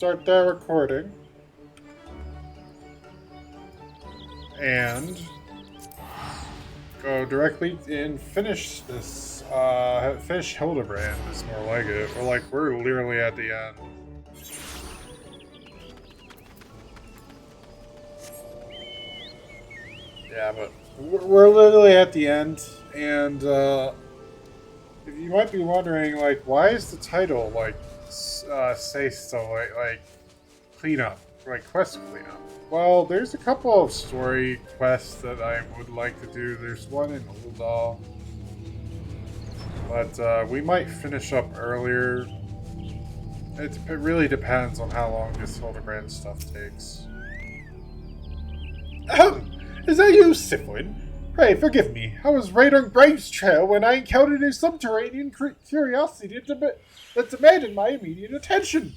start that recording. And go directly and finish this. Finish Hildebrand is more like it. We're literally at the end. Yeah, but we're literally at the end, and if you might be wondering, why is the title say so cleanup, quest cleanup? Well, there's a couple of story quests that I would like to do. There's one in Uldal, but we might finish up earlier. It really depends on how long this Hildebrand stuff takes. Ahem! Is that you, Sifwin? Pray forgive me. I was right on Graves' trail when I encountered a subterranean curiosity that demanded my immediate attention.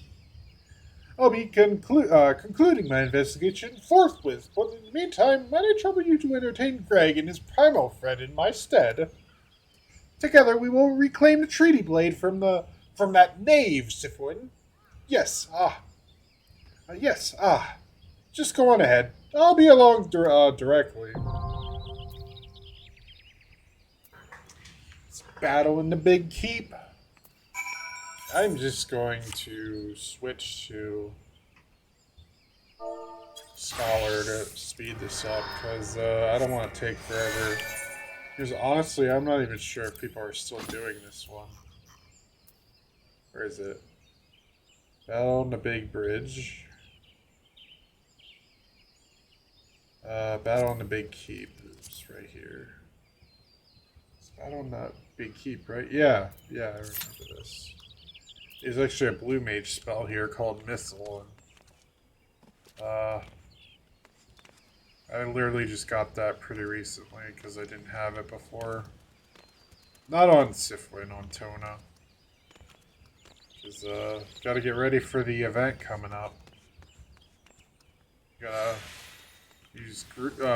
I'll be concluding my investigation forthwith, but in the meantime, might I trouble you to entertain Greg and his primal friend in my stead? Together we will reclaim the treaty blade from that knave, Sifwin. Yes, yes, Just go on ahead. I'll be along directly. It's battle in the big keep. I'm just going to switch to Scholar to speed this up because I don't want to take forever. Because honestly, I'm not even sure if people are still doing this one. Where is it? Battle on the big bridge. Battle on the big keep. It's right here. It's battle on that big keep, right? Yeah, I remember this. There's actually a blue mage spell here called Missile. I literally just got that pretty recently because I didn't have it before. Not on Sifwin, on Tona. Because, gotta get ready for the event coming up. Gotta use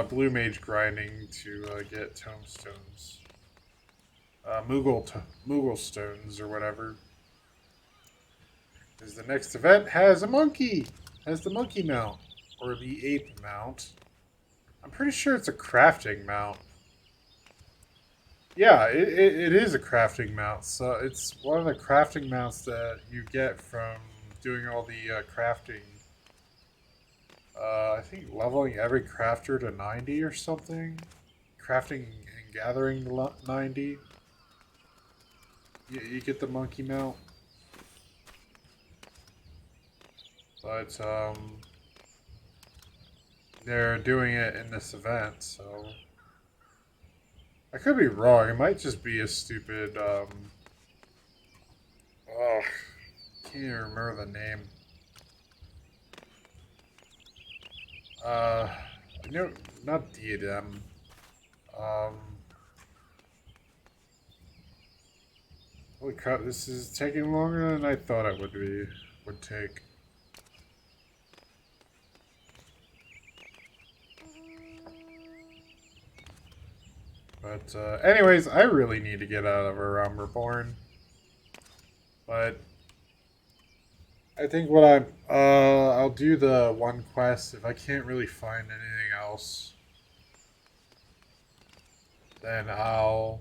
blue mage grinding to get tomestones. Moogle stones or whatever. Because the next event has a monkey! Has the monkey mount. Or the ape mount. I'm pretty sure it's a crafting mount. Yeah, it is a crafting mount. So it's one of the crafting mounts that you get from doing all the crafting. I think leveling every crafter to 90 or something. Crafting and gathering 90. You get the monkey mount. But, they're doing it in this event, so... I could be wrong. It might just be a stupid, oh, can't even remember the name. No, not diadem. Holy crap, this is taking longer than I thought it would take. But, anyways, I really need to get out of Reborn. But, I think I'll do the one quest. If I can't really find anything else, then I'll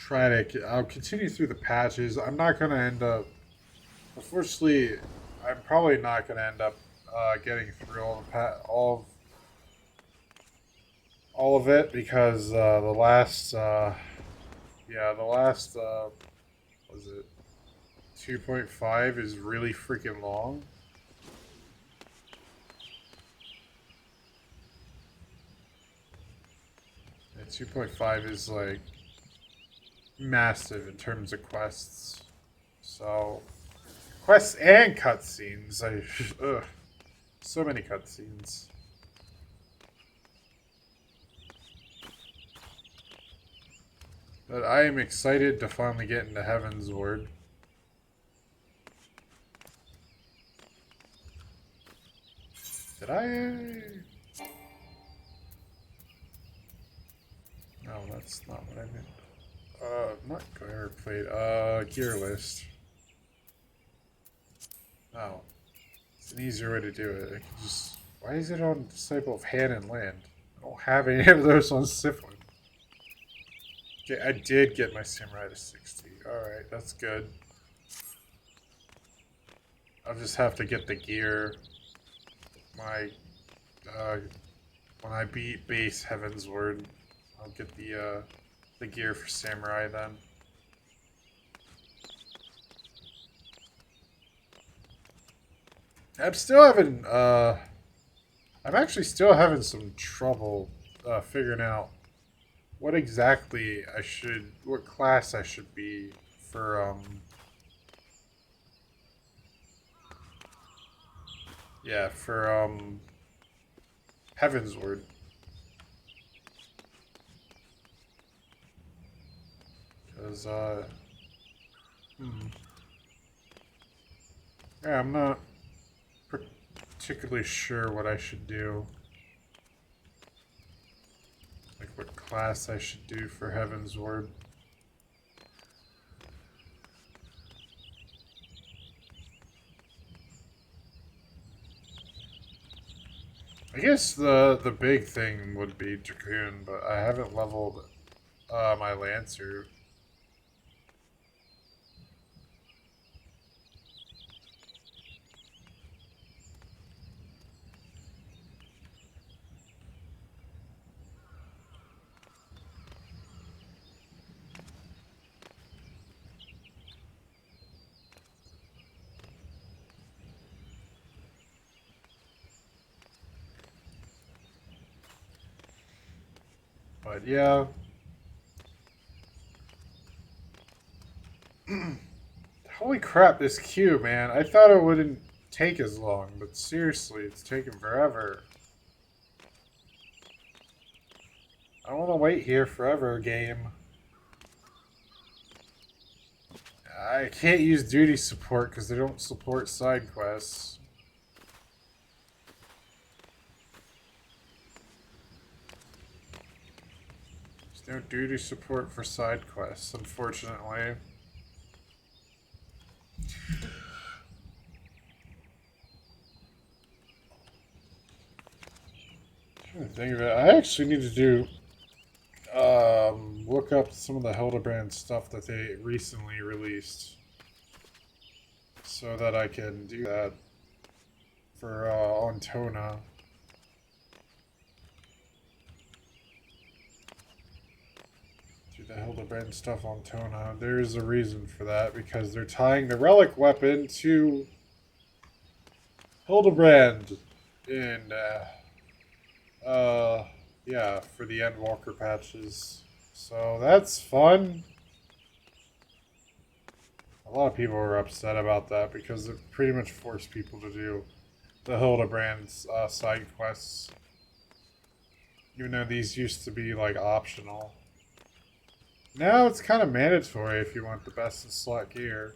continue through the patches. I'm not gonna end up, unfortunately, I'm probably not gonna end up, getting through all of it because the last was it 2.5 is really freaking long. And 2.5 is like massive in terms of quests. So quests and cutscenes. Ugh, so many cutscenes. But I am excited to finally get into Heaven's Ward. Did I? No, that's not what I meant. Not Glare Plate. Gear List. Oh. an easier way to do it. I can just... Why is it on Disciple of Hand and Land? I don't have any of those on Siflin. Okay, I did get my Samurai to 60. Alright, that's good. I'll just have to get the gear. My... when I beat base Heaven's Word, I'll get the gear for Samurai then. I'm actually still having some trouble figuring out what exactly what class I should be for, yeah, for, Heaven's Word. Because, yeah, I'm not particularly sure what I should do. Like what class I should do for Heaven's Word. I guess the big thing would be Dragoon, but I haven't leveled my Lancer. But yeah. Holy crap, this queue, man. I thought it wouldn't take as long, but seriously, it's taking forever. I don't want to wait here forever, game. I can't use duty support because they don't support side quests. There's no duty support for side quests, unfortunately. Think of it. I actually need to do look up some of the Hildebrand stuff that they recently released, so that I can do that for Ontona. Do the Hildebrand stuff on Tona. There's a reason for that, because they're tying the relic weapon to Hildebrand in yeah, for the Endwalker patches. So that's fun. A lot of people were upset about that because it pretty much forced people to do the Hildebrand's side quests. Even though these used to be like optional. Now it's kind of mandatory if you want the best in slot gear.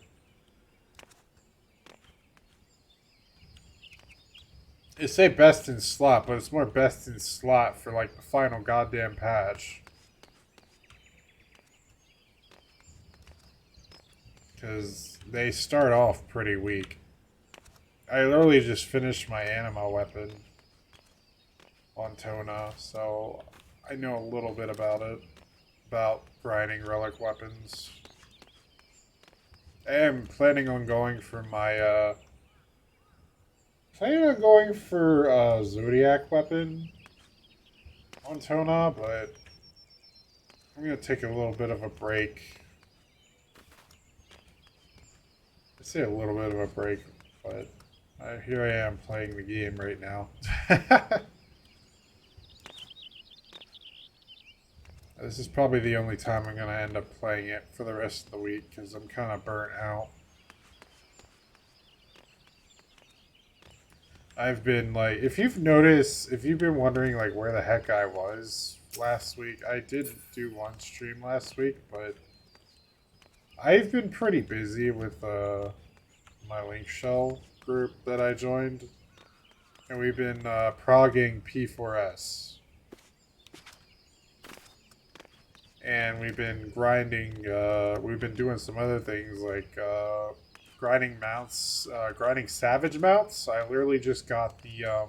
They say best in slot, but it's more best in slot for like the final goddamn patch. Because they start off pretty weak. I literally just finished my anima weapon on Tona, so I know a little bit about it. About grinding relic weapons. I am planning on going for my, Zodiac weapon on Tona, but I'm going to take a little bit of a break. I say a little bit of a break, but here I am playing the game right now. This is probably the only time I'm going to end up playing it for the rest of the week, because I'm kind of burnt out. I've been, like, if you've been wondering, like, where the heck I was last week, I did do one stream last week, but I've been pretty busy with, my Link Shell group that I joined, and we've been, progging P4S. And we've been grinding, we've been doing some other things like grinding mounts, grinding savage mounts. I literally just got the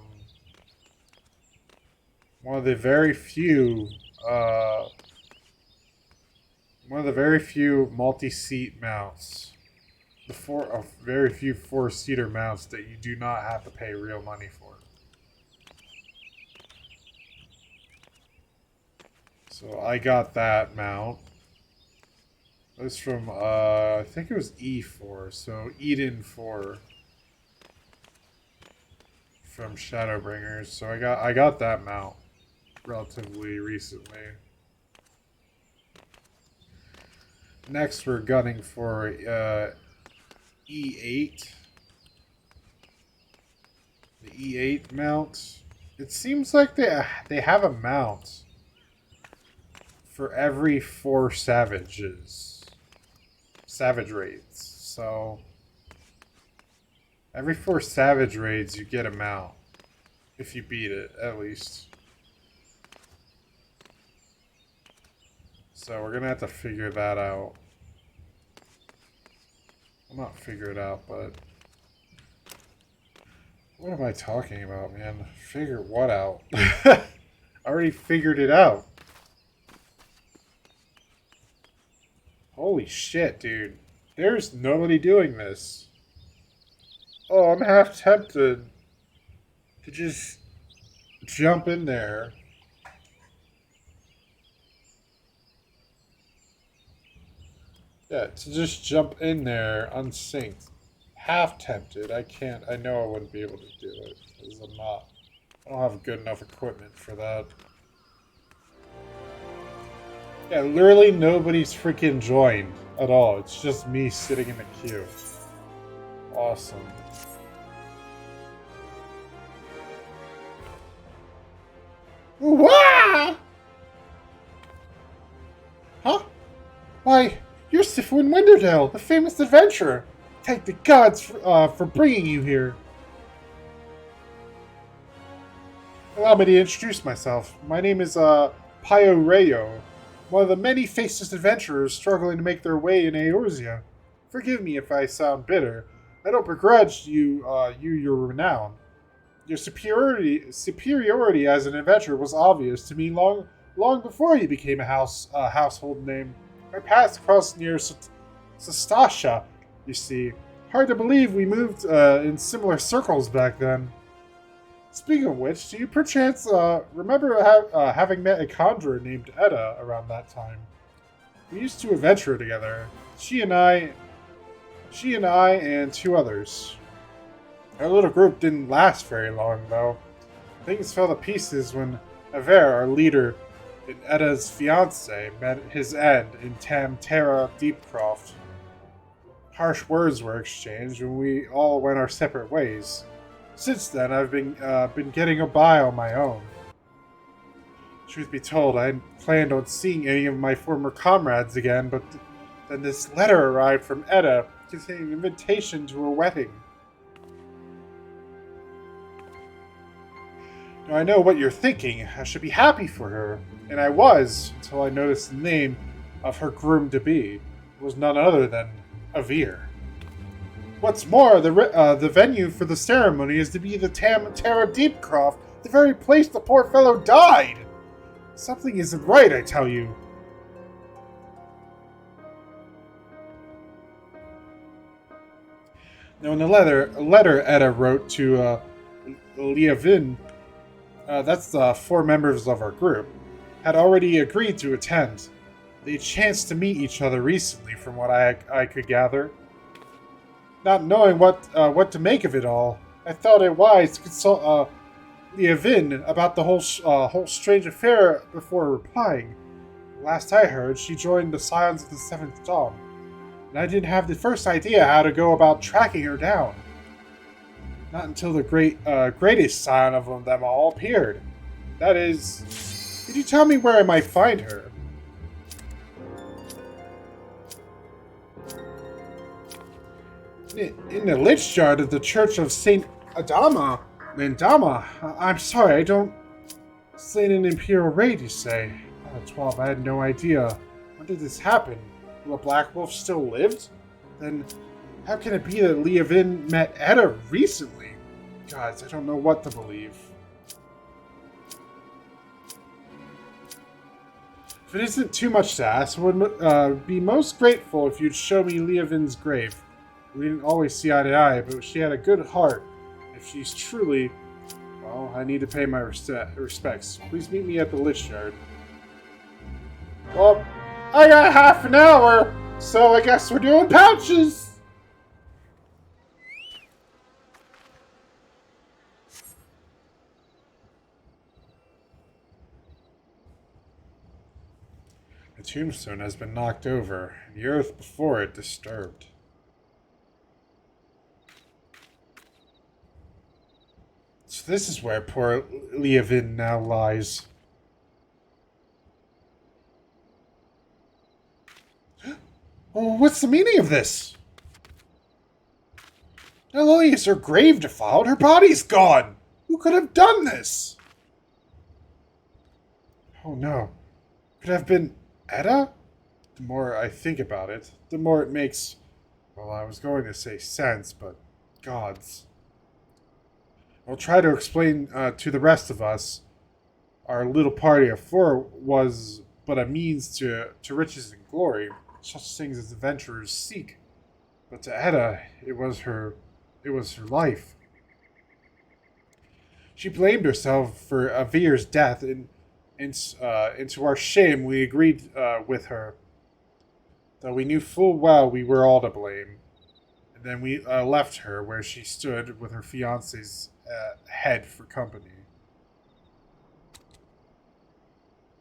one of the very few multi-seat mounts. Very few four-seater mounts that you do not have to pay real money for. So I got that mount. It was from I think it was E4, so Eden 4 from Shadowbringers. So I got that mount relatively recently. Next, we're gunning for E8. The E8 mount. It seems like they have a mount for every 4 savage raids. So every 4 savage raids you get a mount. If you beat it, at least. So we're gonna have to figure that out. Well, not figure it out, but what am I talking about, man? Figure what out? I already figured it out. Holy shit, dude. There's nobody doing this. Oh, I'm half tempted to just jump in there. Yeah, to just jump in there unsynced. Half tempted. I know I wouldn't be able to do it because I don't have good enough equipment for that. Yeah, literally nobody's freaking joined at all. It's just me sitting in the queue. Awesome. Wah! Huh? Why, you're Sifwin Winderdale, the famous adventurer. Thank the gods for bringing you here. Allow me to introduce myself. My name is Pio Rayo, one of the many faceless adventurers struggling to make their way in Eorzea. Forgive me if I sound bitter. I don't begrudge you your renown. Your superiority as an adventurer was obvious to me long before you became a household name. Our paths crossed near Sastasha, you see. Hard to believe we moved in similar circles back then. Speaking of which, do you perchance remember having met a conjurer named Edda around that time? We used to adventure together. She and I and 2 others. Our little group didn't last very long, though. Things fell to pieces when Aver, our leader, and Edda's fiancé, met his end in Tamtera Deepcroft. Harsh words were exchanged, and we all went our separate ways. Since then, I've been getting by on my own. Truth be told, I hadn't planned on seeing any of my former comrades again, but then this letter arrived from Edda, containing an invitation to her wedding. Now, I know what you're thinking. I should be happy for her, and I was, until I noticed the name of her groom-to-be. It was none other than Avir. What's more, the venue for the ceremony is to be the Tamtera Deepcroft, the very place the poor fellow died. Something isn't right, I tell you. Now, in a letter Edda wrote to Liavin, that's the 4 members of our group, had already agreed to attend. They chanced to meet each other recently, from what I could gather. Not knowing what to make of it all, I thought it wise to consult Liavin about the whole strange affair before replying. Last I heard, she joined the Scions of the Seventh Dawn, and I didn't have the first idea how to go about tracking her down. Not until the greatest scion of them all appeared. That is, could you tell me where I might find her? In the lich yard of the Church of Saint Adama. I'm sorry, I don't... Slain an Imperial raid, you say? At 12, I had no idea. When did this happen? Will a Black Wolf still lived? Then, How can it be that Leovin met Etta recently? Guys, I don't know what to believe. If it isn't too much to ask, I would be most grateful if you'd show me Leovin's grave. We didn't always see eye to eye, but she had a good heart. If she's truly... Well, I need to pay my respects. Please meet me at the Lich Yard. Well, I got half an hour, so I guess we're doing pouches! The tombstone has been knocked over, and the earth before it disturbed. So this is where poor Leovin now lies. Oh, what's the meaning of this? Not only is her grave defiled, her body's gone! Who could have done this? Oh no. Could have been Etta? The more I think about it, the more it makes... Well, I was going to say sense, but... gods. I'll try to explain to the rest of us. Our little party of 4 was but a means to riches and glory, such things as adventurers seek. But to Etta, it was her life. She blamed herself for Avir's death, and to our shame, we agreed with her, though we knew full well we were all to blame. And then we left her where she stood with her fiancé's head for company.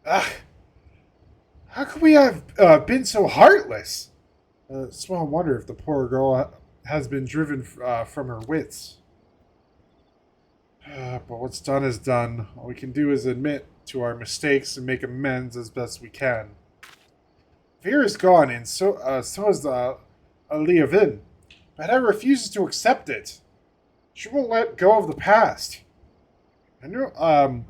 Ugh! How could we have been so heartless? Small wonder if the poor girl has been driven from her wits. But what's done is done. All we can do is admit to our mistakes and make amends as best we can. Veer is gone, and so is Leovin. But Etta refuses to accept it. She won't let go of the past. I know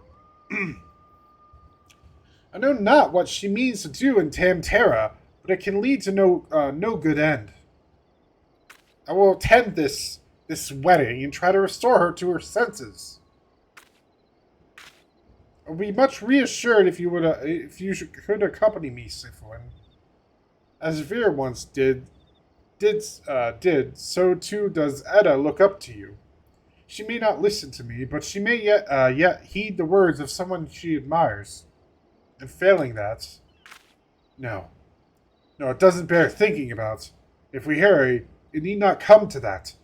not what she means to do in Tamtera, but it can lead to no good end. I will attend this wedding and try to restore her to her senses. I'll be much reassured if you could accompany me, Siflin. As Veer once did, so too does Etta look up to you. She may not listen to me, but she may yet heed the words of someone she admires. And failing that... No, it doesn't bear thinking about. If we hurry, it need not come to that.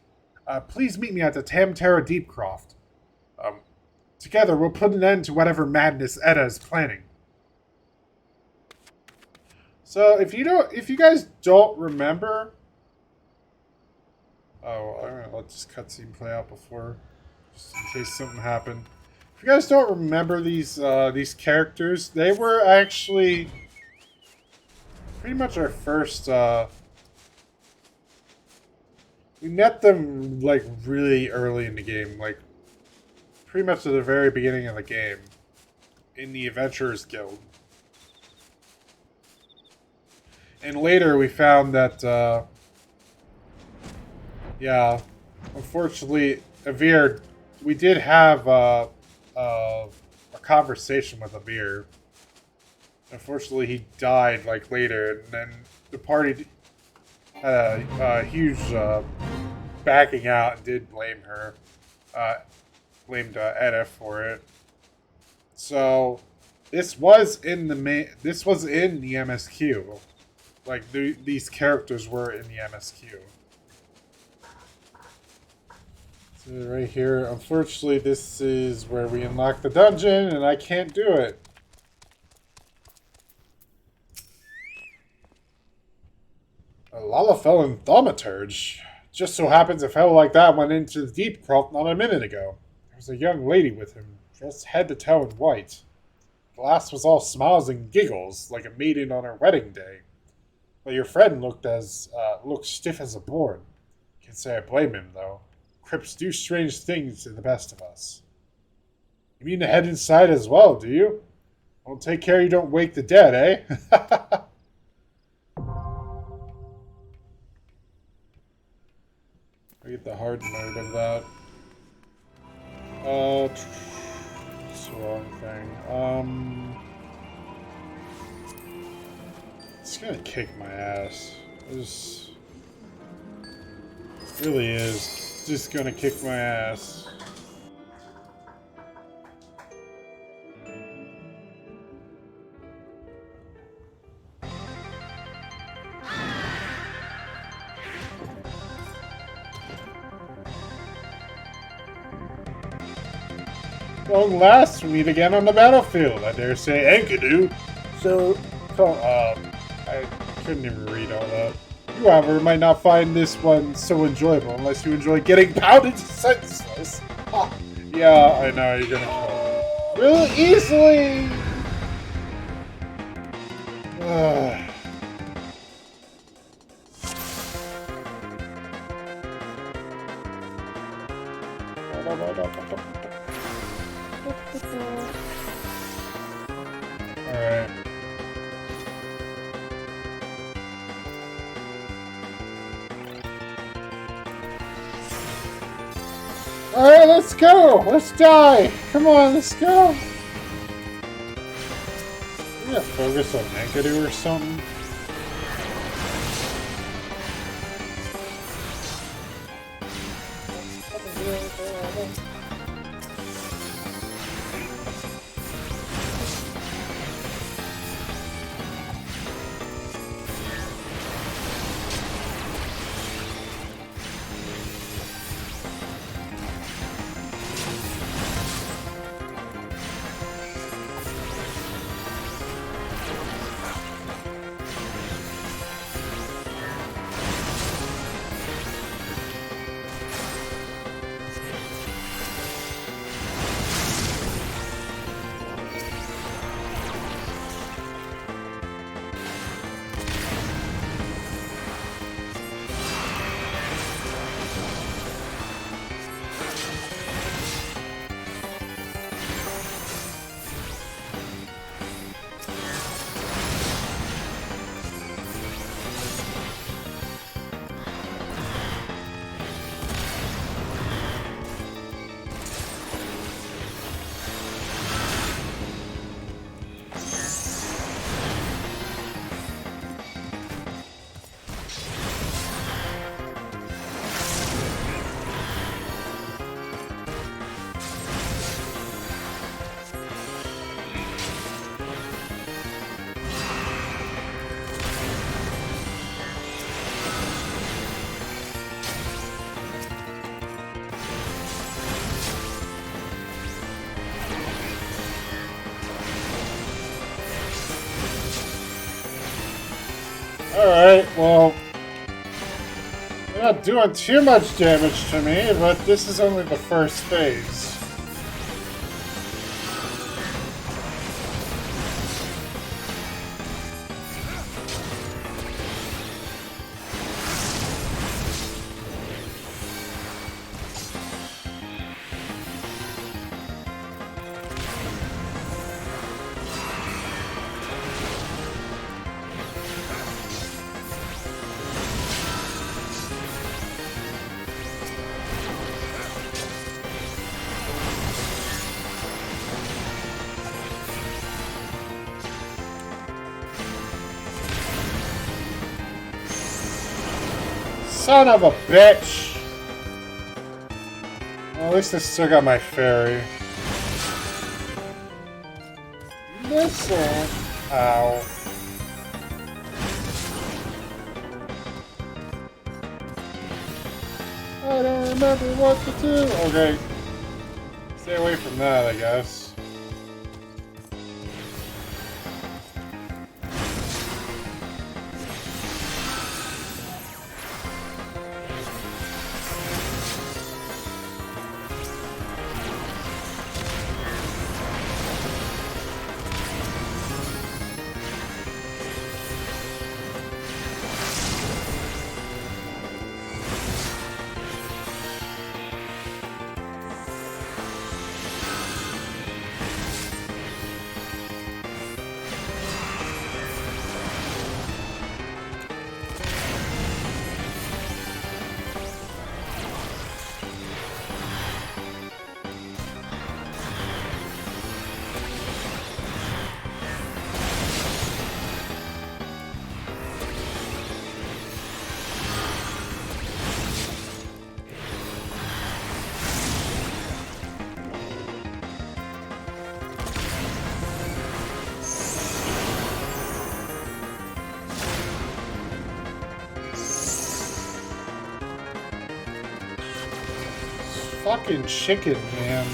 Please meet me at the Tamtera Deepcroft. Together we'll put an end to whatever madness Etta is planning. So if you guys don't remember... Oh, I'm gonna let this cutscene play out before, just in case something happened. If you guys don't remember these characters, they were actually pretty much our first. We met them like really early in the game, like pretty much at the very beginning of the game, in the Adventurers Guild. And later we found that. Yeah, unfortunately, Avir, we did have a conversation with Avir. Unfortunately, he died like later, and then the party had a huge backing out and did blame her, blamed Etta for it. So this was in the MSQ, like these characters were in the MSQ. So right here, unfortunately, this is where we unlock the dungeon, and I can't do it. A Lalafell Thaumaturge. Just so happens a fellow like that went into the Deepcroft not a minute ago. There was a young lady with him, dressed head to toe in white. The last was all smiles and giggles, like a maiden on her wedding day. But your friend looked stiff as a board. Can't say I blame him, though. Crypts do strange things to the best of us. You mean to head inside as well, do you? Well, take care you don't wake the dead, eh? the hard mode of that. It's the wrong thing. It's gonna kick my ass. It really is. It's just gonna kick my ass. Long last we meet again on the battlefield, I dare say, Enkidu. I couldn't even read all that. You, however, might not find this one so enjoyable unless you enjoy getting pounded senseless. Ha! Yeah, I know you're gonna kill me real easily. Alright. Alright, let's go! Let's die! Come on, let's go! We gotta focus on Enkidu or something. Alright, well, they're not doing too much damage to me, but this is only the first phase. Son of a bitch! Well, at least I still got my fairy. Missile! Ow. I don't remember what to do. Okay. Stay away from that, I guess. fucking chicken, man.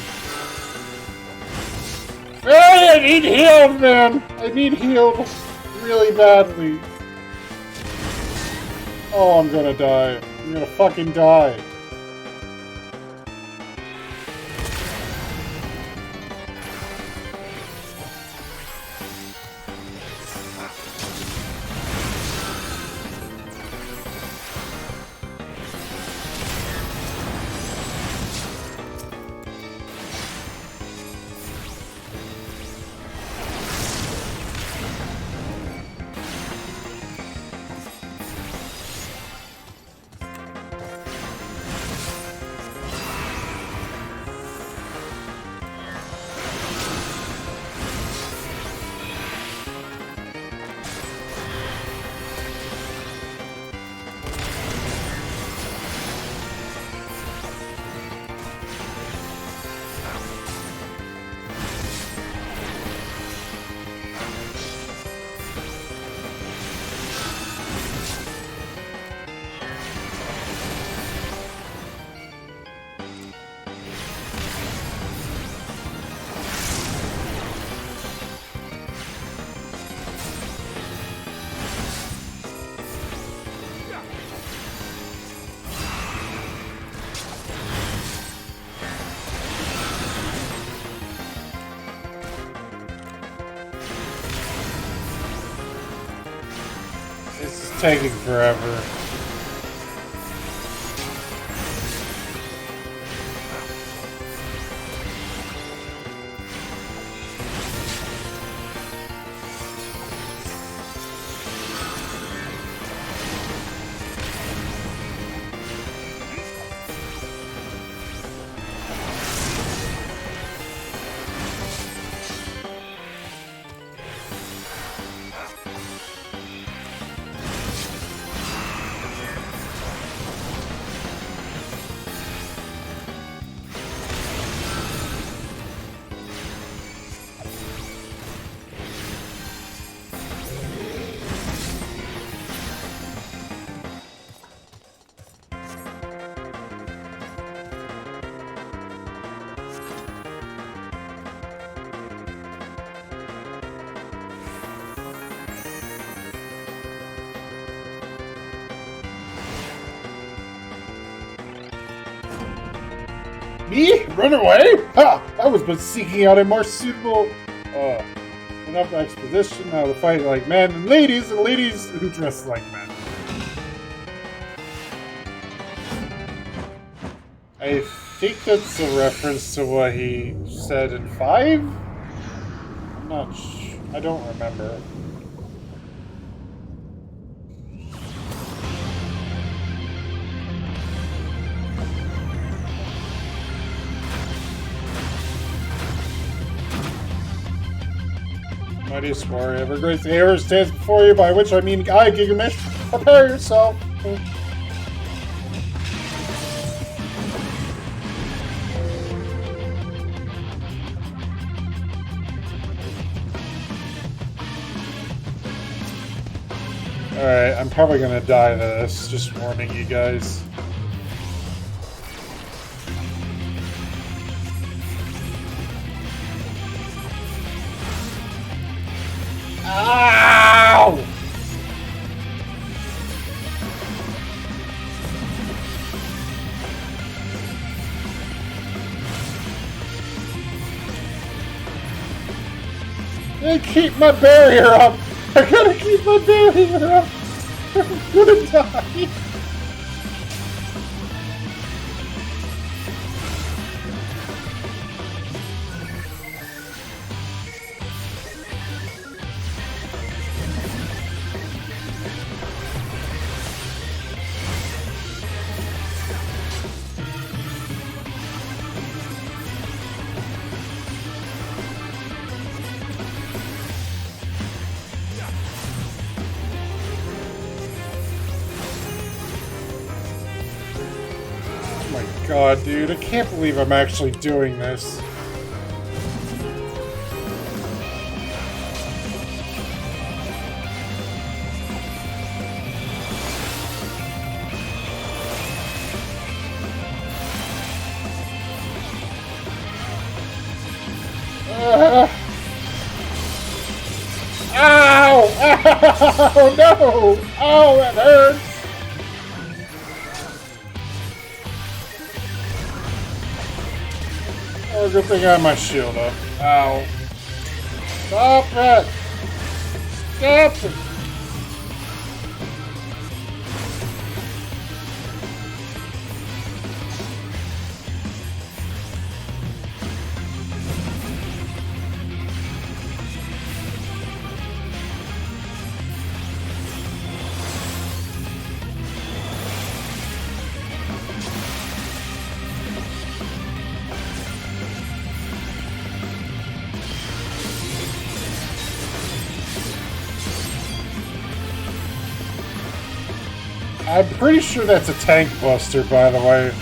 Hey, I need healed, man! I need healed really badly. Oh, I'm gonna die. I'm gonna fucking die. This is taking forever. Me? Run away? Ha! I was but seeking out a more suitable, enough exposition how to fight like men and ladies who dress like men. I think that's a reference to what he said in 5? I'm not sure. I don't remember. Mightiest warrior ever graced the air stands before you, by which I mean I, Gigamish. Prepare yourself. Alright, I'm probably gonna die to this, just warning you guys. Ow! I keep my barrier up! I gotta keep my barrier up! I'm gonna die! God, dude, I can't believe I'm actually doing this. Ow! Ow! No! Oh, that hurts! Oh, good thing I have my shield up. Ow. Stop it! Stop it! I'm pretty sure that's a tank buster, by the way.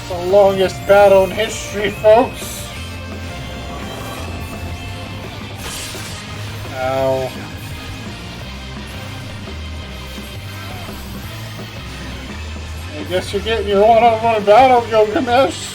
The longest battle in history, folks. Ow. I guess you're getting your one-on-one battle, Gilgamesh.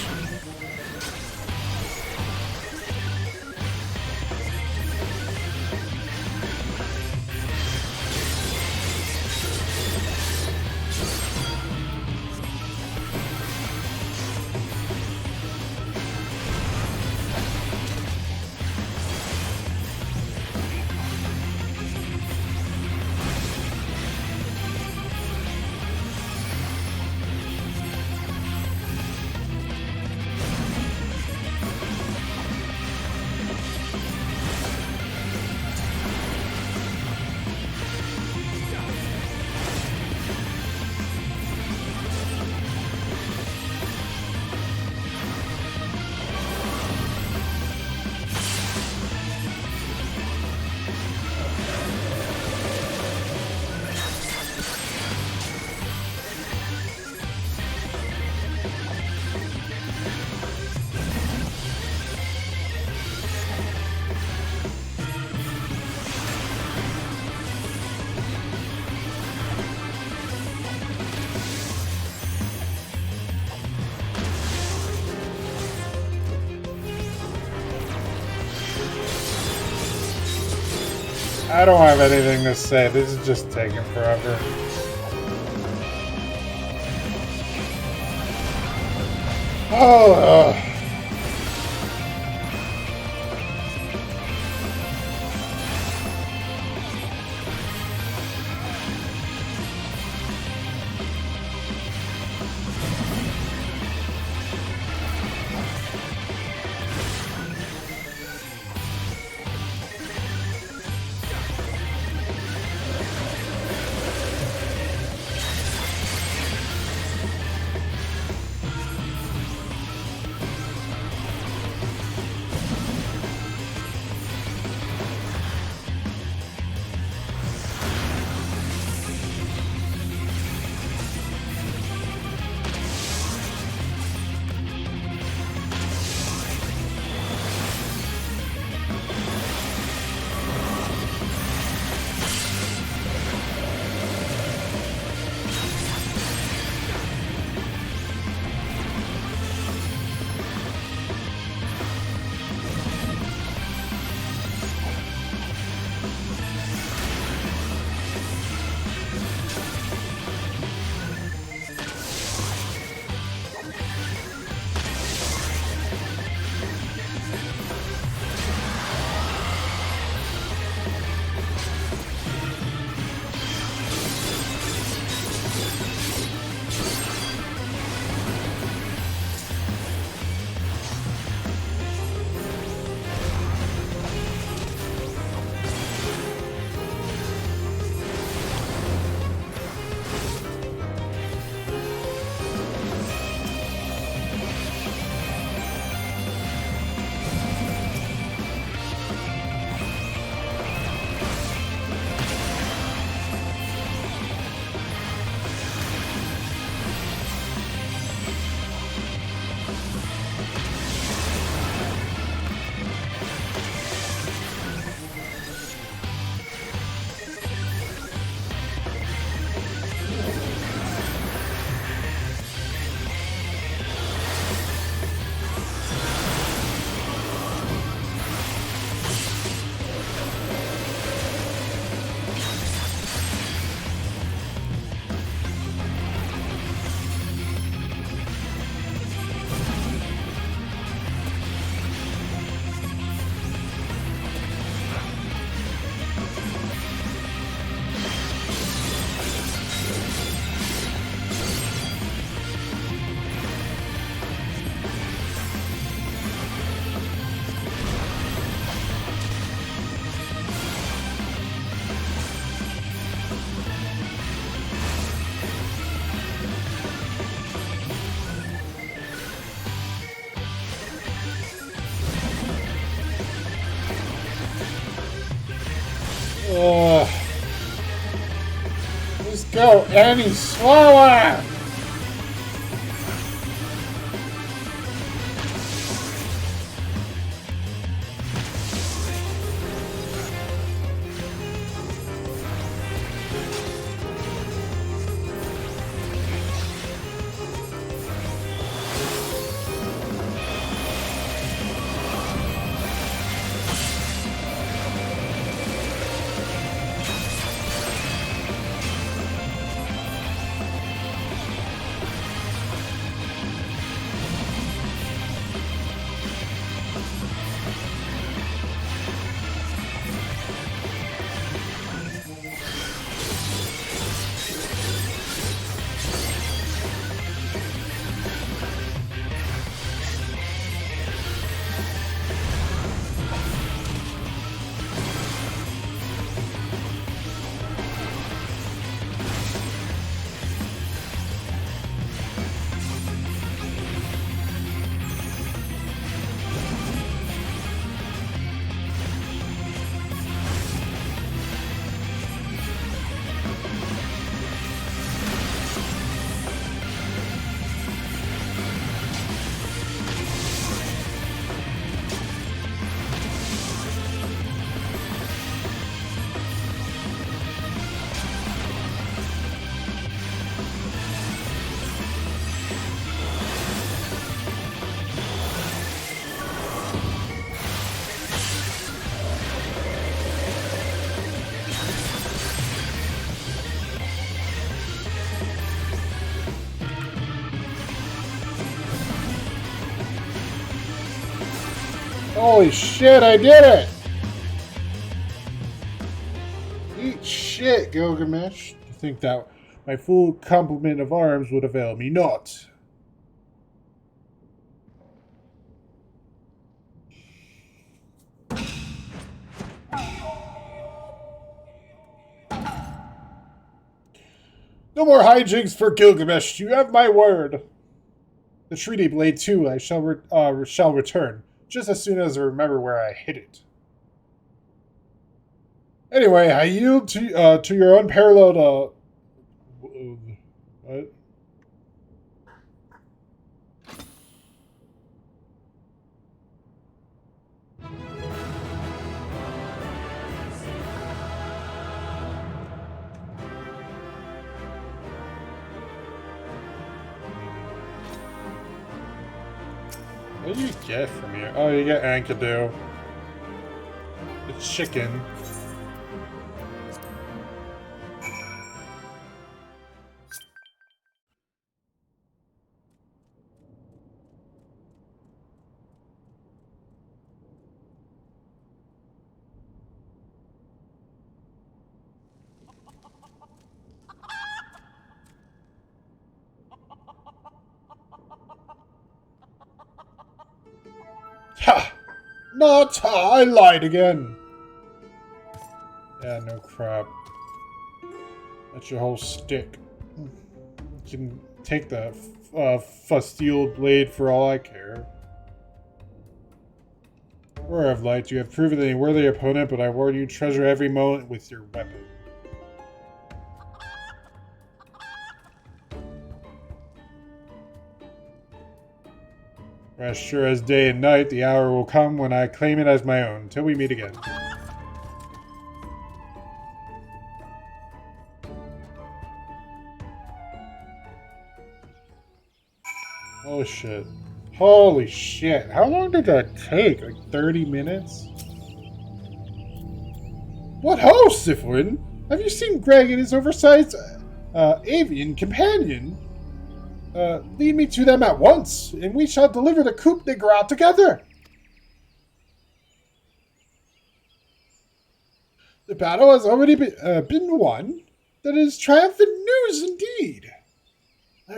I don't have anything to say. This is just taking forever. Oh, just go any slower! Holy shit, I did it! Eat shit, Gilgamesh. To think that my full complement of arms would avail me not. No more hijinks for Gilgamesh. You have my word. The treaty blade too. I shall return just as soon as I remember where I hid it. Anyway, I yield to your unparalleled. What? What do you get from here? Oh, you get Enkidu. The chicken. Ha! Not ha! I lied again. Yeah, no crap. That's your whole stick. You can take the steel blade for all I care. Warrior of Light, you have proven a worthy opponent, but I warn you, treasure every moment with your weapon. As sure as day and night, the hour will come when I claim it as my own. Till we meet again. Oh shit. Holy shit. How long did that take? Like 30 minutes? What ho, Sifwin? Have you seen Greg and his oversized avian companion? Lead me to them at once, and we shall deliver the coup de grace together. The battle has already been won. That is triumphant news indeed.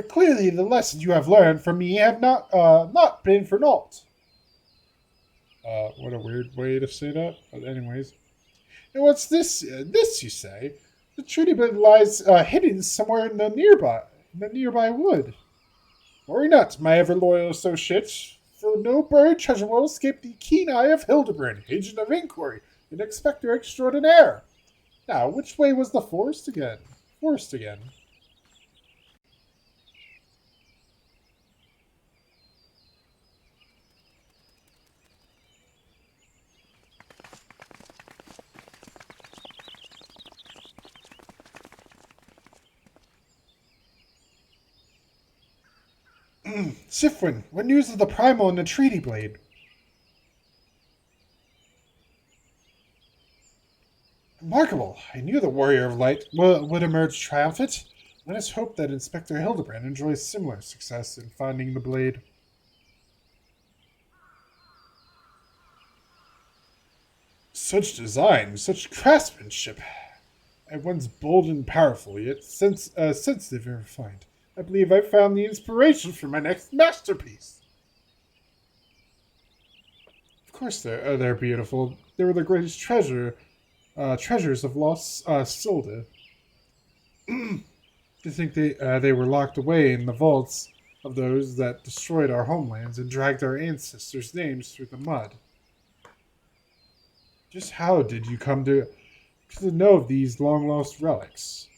Clearly, the lessons you have learned from me have not been for naught. What a weird way to say that. But anyways. And what's this? This, you say? The treaty blade lies hidden somewhere in the nearby wood. Worry not, my ever-loyal associates, for no buried treasure will escape the keen eye of Hildebrand, agent of inquiry, and inspector extraordinaire. Now, which way was the forest again? Sifwin, what news of the primal and the treaty blade? Remarkable. I knew the Warrior of Light would emerge triumphant. Let us hope that Inspector Hildebrand enjoys similar success in finding the blade. Such design, such craftsmanship. At once bold and powerful, yet sensitive and refined. I believe I found the inspiration for my next masterpiece. Of course they're beautiful. They were the greatest treasures of lost Silda. To think they were locked away in the vaults of those that destroyed our homelands and dragged our ancestors' names through the mud. Just how did you come to know of these long-lost relics?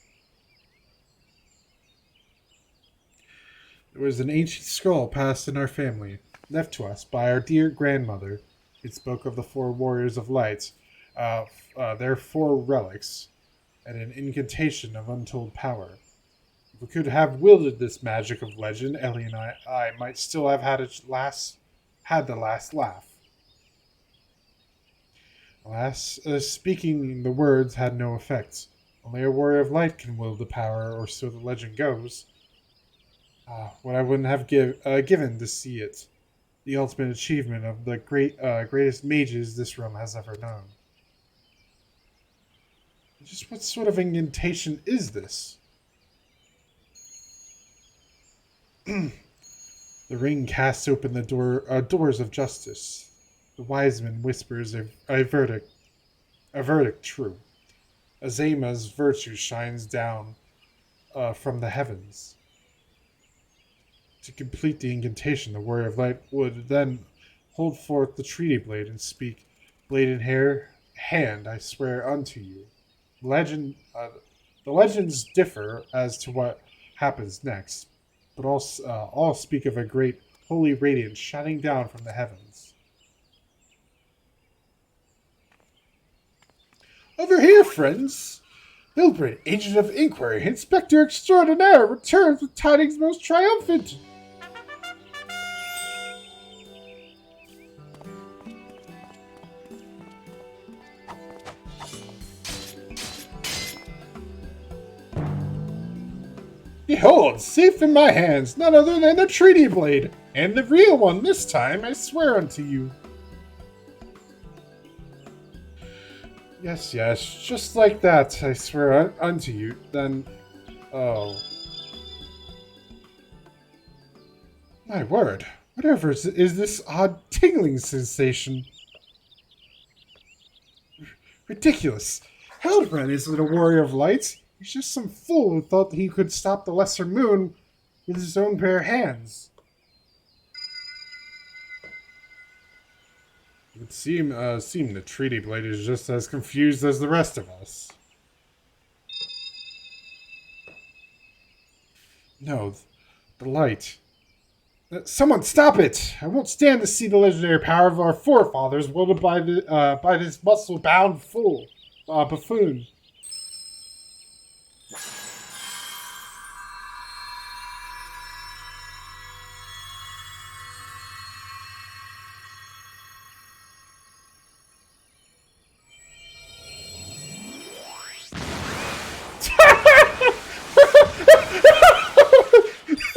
There was an ancient scroll passed in our family, left to us by our dear grandmother. It spoke of the 4 warriors of light, their 4 relics, and an incantation of untold power. If we could have wielded this magic of legend, Ellie and I might still have had the last laugh. Alas, speaking the words had no effect. Only a warrior of light can wield the power, or so the legend goes. What I wouldn't have given to see it. The ultimate achievement of the greatest mages this realm has ever known. Just what sort of incantation is this? The ring casts open the doors of justice. The wise man whispers a verdict true. Azema's virtue shines down from the heavens. To complete the incantation, the warrior of light would then hold forth the treaty blade and speak, "Blade in hand, I swear unto you." The legends differ as to what happens next, but all speak of a great holy radiance shining down from the heavens. Over here, friends! Bilbred, agent of inquiry, inspector extraordinaire, returns with tidings most triumphant. Behold, safe in my hands, none other than the treaty blade, and the real one this time, I swear unto you. Yes, just like that, I swear unto you, then... Oh. My word, whatever is this odd tingling sensation? Ridiculous. Hildebrand isn't a warrior of light. He's just some fool who thought he could stop the lesser moon with his own bare hands. It would seem the treaty blade is just as confused as the rest of us. No, the light. Someone stop it! I won't stand to see the legendary power of our forefathers wielded by this muscle-bound fool, buffoon.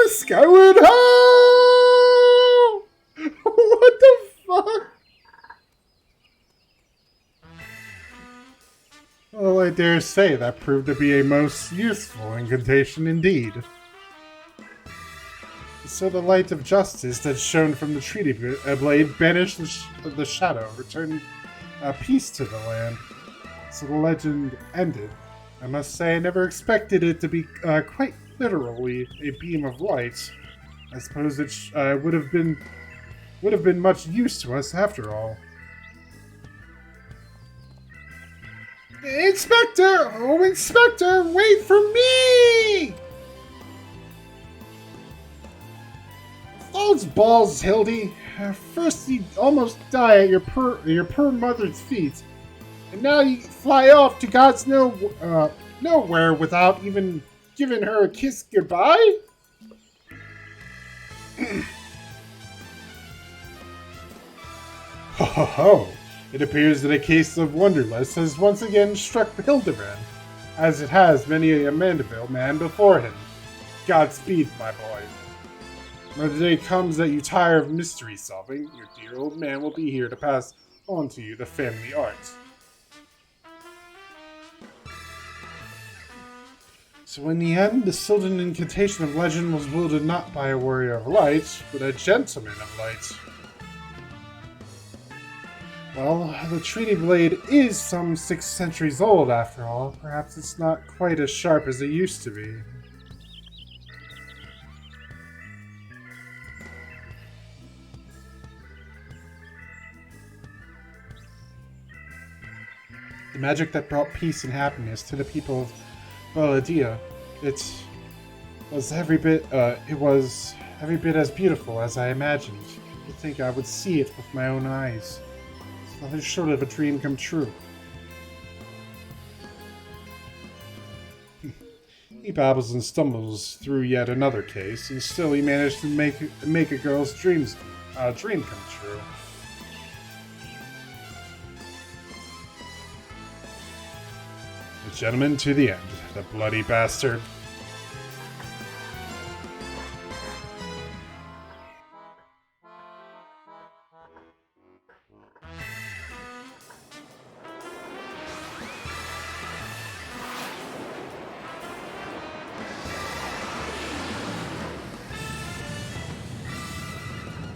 Skyward ho! What the fuck? Well, I dare say that proved to be a most useful incantation indeed. So the light of justice that shone from the treaty blade banished the shadow, returned peace to the land. So the legend ended. I must say I never expected it to be quite literally a beam of light. I suppose it would have been much use to us after all. Inspector! Oh, Inspector, wait for me! Those balls, Hildy. First you almost die at your poor mother's feet, and now you fly off to God's nowhere without even giving her a kiss goodbye? Ho ho ho! It appears that a case of Wonderlust has once again struck Hildebrand, as it has many a Mandeville man before him. Godspeed, my boy. When the day comes that you tire of mystery solving, your dear old man will be here to pass on to you the family art. So in the end, the Sylvan incantation of legend was wielded not by a warrior of light, but a gentleman of light. Well, the treaty blade is some 6 centuries old after all. Perhaps it's not quite as sharp as it used to be. The magic that brought peace and happiness to the people of Valadia, it was every bit as beautiful as I imagined. You'd think I would see it with my own eyes. It's nothing short of a dream come true. He babbles and stumbles through yet another case, and still he managed to make a girl's dream come true. The gentleman to the end, the bloody bastard.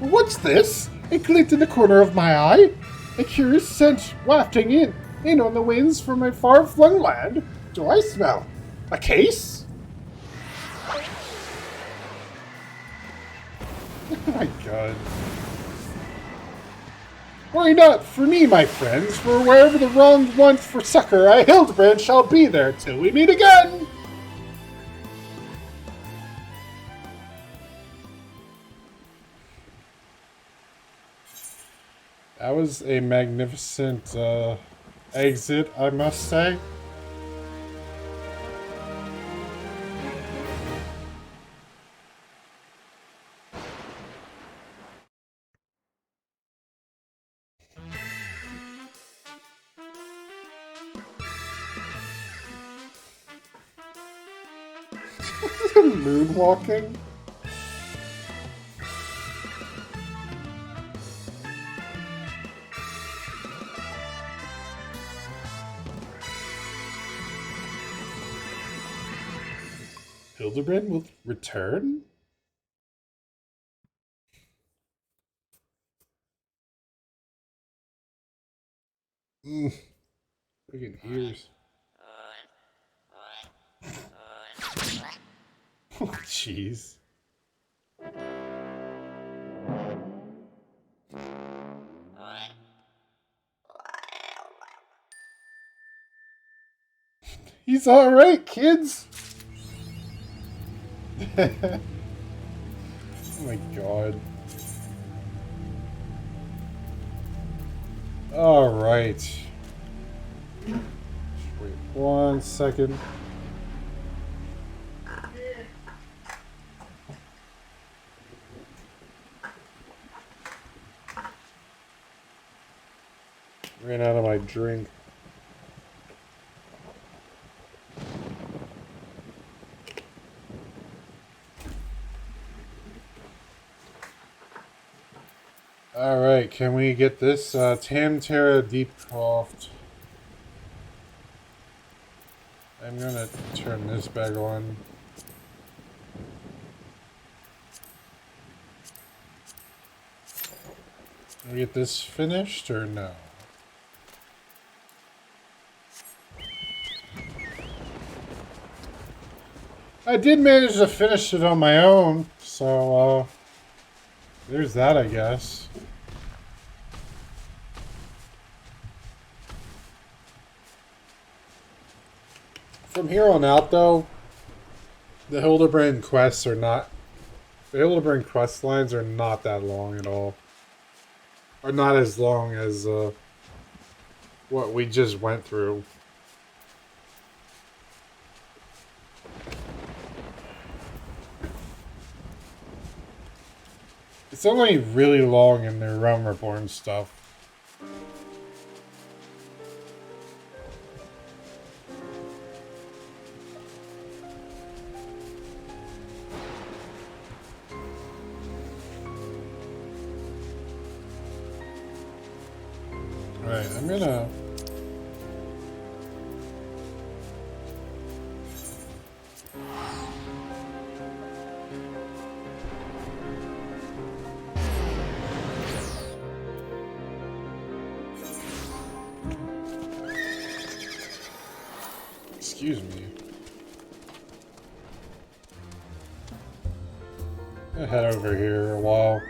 What's this? A glint in the corner of my eye? A curious scent wafting in on the winds from a far-flung land? Do I smell a case? Oh my god. Worry not for me, my friends, for wherever the wronged want for succor, a Hildebrand shall be there till we meet again! That was a magnificent exit, I must say. Moonwalking? Hildebrand will return? Freaking ears. Oh, jeez. He's alright, kids! Oh my god. Alright. Wait 1 second. Ran out of my drink. Alright, can we get this? Tamtara Deepcroft. I'm gonna turn this back on. Can we get this finished or no? I did manage to finish it on my own, so there's that, I guess. From here on out, though, the Hildebrand quests are not... The Hildebrand quest lines are not that long at all. Or not as long as what we just went through. It's only really long in their Realm Reborn stuff. Alright, I'm gonna... Excuse me. I'm gonna head over here a while.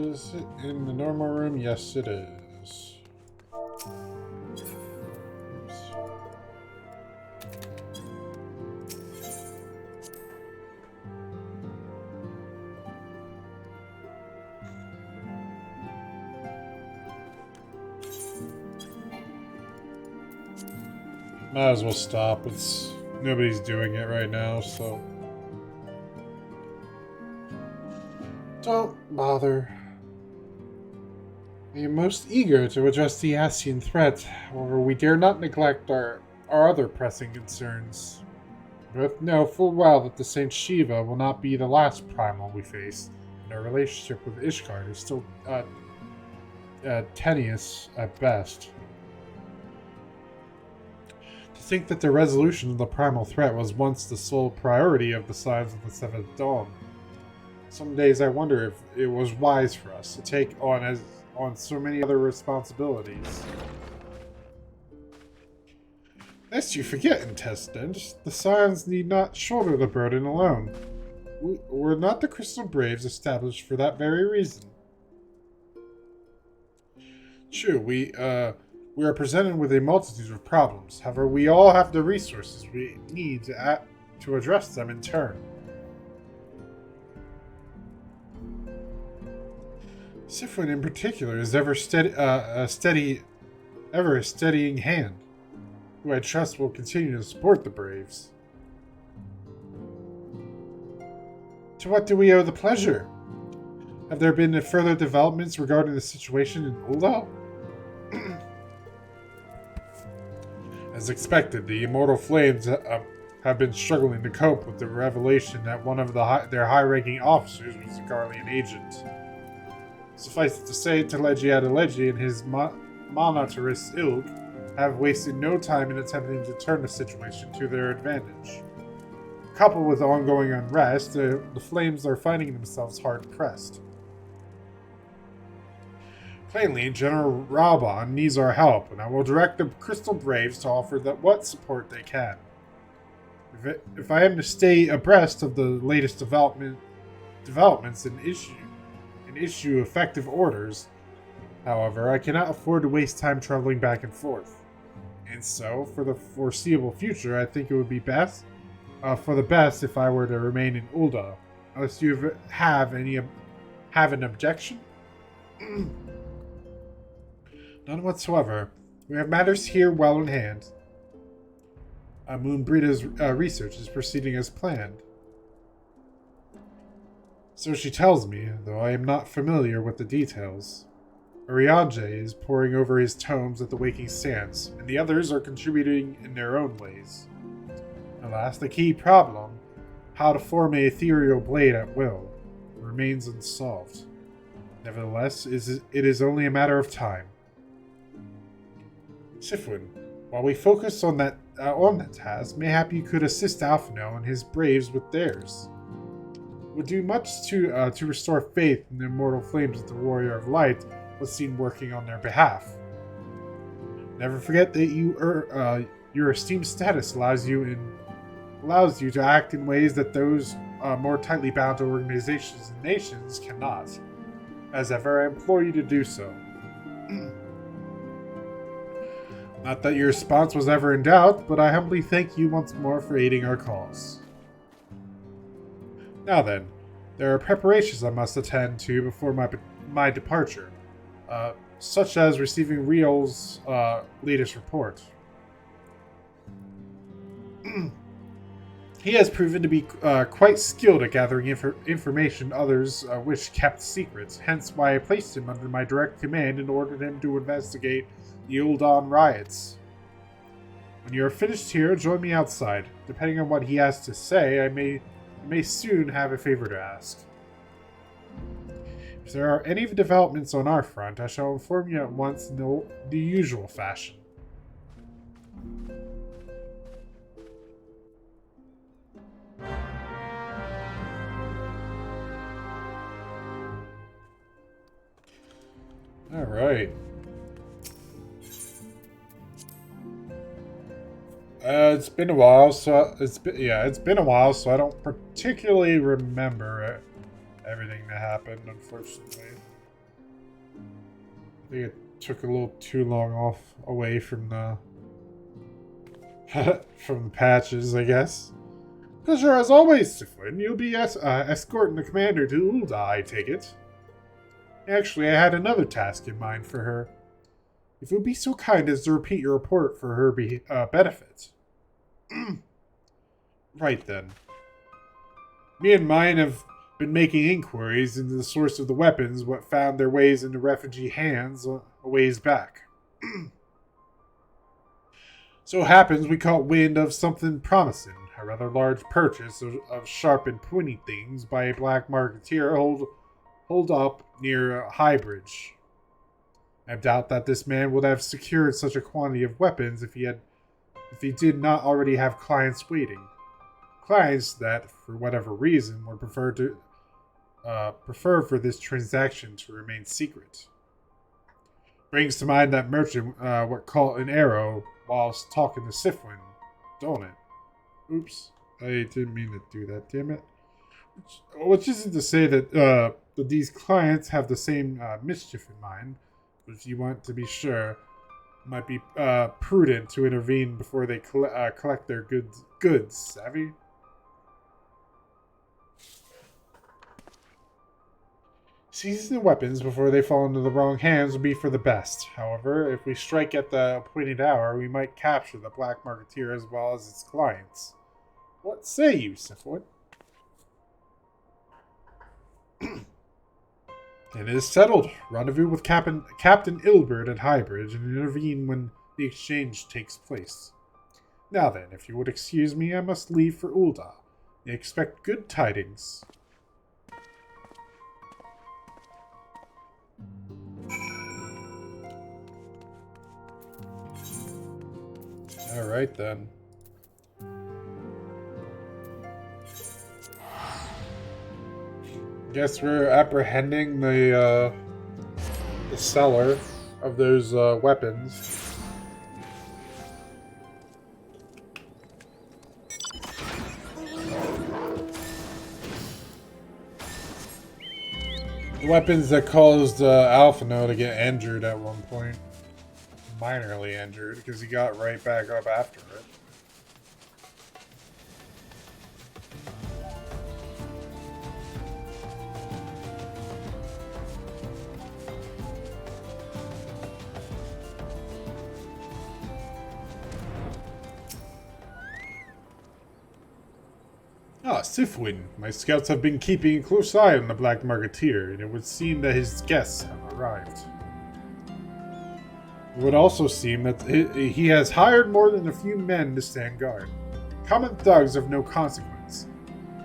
Is it in the normal room? Yes, it is. Oops. Might as well stop. Nobody's doing it right now, so don't bother. I am most eager to address the Ascian threat, however we dare not neglect our other pressing concerns. We both know full well that the Saint Shiva will not be the last primal we face, and our relationship with Ishgard is still tenuous at best. To think that the resolution of the primal threat was once the sole priority of the Scions of the Seventh Dawn. Some days I wonder if it was wise for us to take on so many other responsibilities. Lest you forget, intendant, the Scions need not shoulder the burden alone. Were not the Crystal Braves established for that very reason? True, we are presented with a multitude of problems. However, we all have the resources we need to address them in turn. Sifwin in particular is ever a steadying hand, who I trust will continue to support the Braves. To what do we owe the pleasure? Have there been further developments regarding the situation in Ul'dah? As expected, the Immortal Flames have been struggling to cope with the revelation that one of their high-ranking officers was a Garlean agent. Suffice it to say, Teleji Adeleji and his Monotaurus ilk have wasted no time in attempting to turn the situation to their advantage. Coupled with ongoing unrest, the Flames are finding themselves hard-pressed. Plainly, General Raubon needs our help, and I will direct the Crystal Braves to offer what support they can. If I am to stay abreast of the latest developments and issue effective orders, however, I cannot afford to waste time traveling back and forth. And so, for the foreseeable future, I think it would be best if I were to remain in Ul'dah, unless you have an objection. None whatsoever. We have matters here well in hand. Moonbreeda's research is proceeding as planned. So she tells me, though I am not familiar with the details. Arianje is poring over his tomes at the Waking Sands, and the others are contributing in their own ways. Alas, the key problem, how to form an ethereal blade at will, remains unsolved. Nevertheless, it is only a matter of time. Sifwin, while we focus on that task, mayhap you could assist Alphino and his Braves with theirs. Would do much to restore faith in the immortal flames that the Warrior of Light was seen working on their behalf. Never forget that your esteemed status allows you to act in ways that those more tightly bound organizations and nations cannot. As ever, I implore you to do so. Not that your response was ever in doubt, but I humbly thank you once more for aiding our cause. Now then, there are preparations I must attend to before my departure, such as receiving Riel's latest report. He has proven to be quite skilled at gathering information others wish kept secret, hence why I placed him under my direct command and ordered him to investigate the Ul'dah riots. When you are finished here, join me outside. Depending on what he has to say, I may soon have a favor to ask. If there are any developments on our front, I shall inform you at once in the usual fashion. All right. It's been a while, so it's been a while, so I don't particularly remember everything that happened, unfortunately. I think it took a little too long away from the from the patches, I guess. Pleasure as always, Sifwin. You'll be escorting the commander to Ul'dah, I take it. Actually, I had another task in mind for her. If you would be so kind as to repeat your report for her benefit. Right then. Me and mine have been making inquiries into the source of the weapons what found their ways into refugee hands a ways back. So it happens we caught wind of something promising, a rather large purchase of sharp and pointy things by a black marketeer holed up near Highbridge. I doubt that this man would have secured such a quantity of weapons if he had if he did not already have clients waiting. Clients that, for whatever reason, would prefer for this transaction to remain secret. Brings to mind that merchant what caught an arrow whilst talking to Sifwin, don't it? Oops, I didn't mean to do that, damn it. Which isn't to say that these clients have the same mischief in mind, but if you want to be sure, it might be prudent to intervene before they collect their goods, savvy? Seizing the weapons before they fall into the wrong hands would be for the best. However, if we strike at the appointed hour, we might capture the Black Marketeer as well as its clients. What say you, Sifwood? It is settled. Rendezvous with Captain Ilbert at Highbridge and intervene when the exchange takes place. Now then, if you would excuse me, I must leave for Ul'dah. I expect good tidings. Alright then. Guess we're apprehending the seller of those weapons. The weapons that caused Alphino to get injured at one point. Minorly injured, because he got right back up after it. Ah, Sifwin. My scouts have been keeping a close eye on the Black Marketeer, and it would seem that his guests have arrived. It would also seem that he has hired more than a few men to stand guard. Common thugs of no consequence,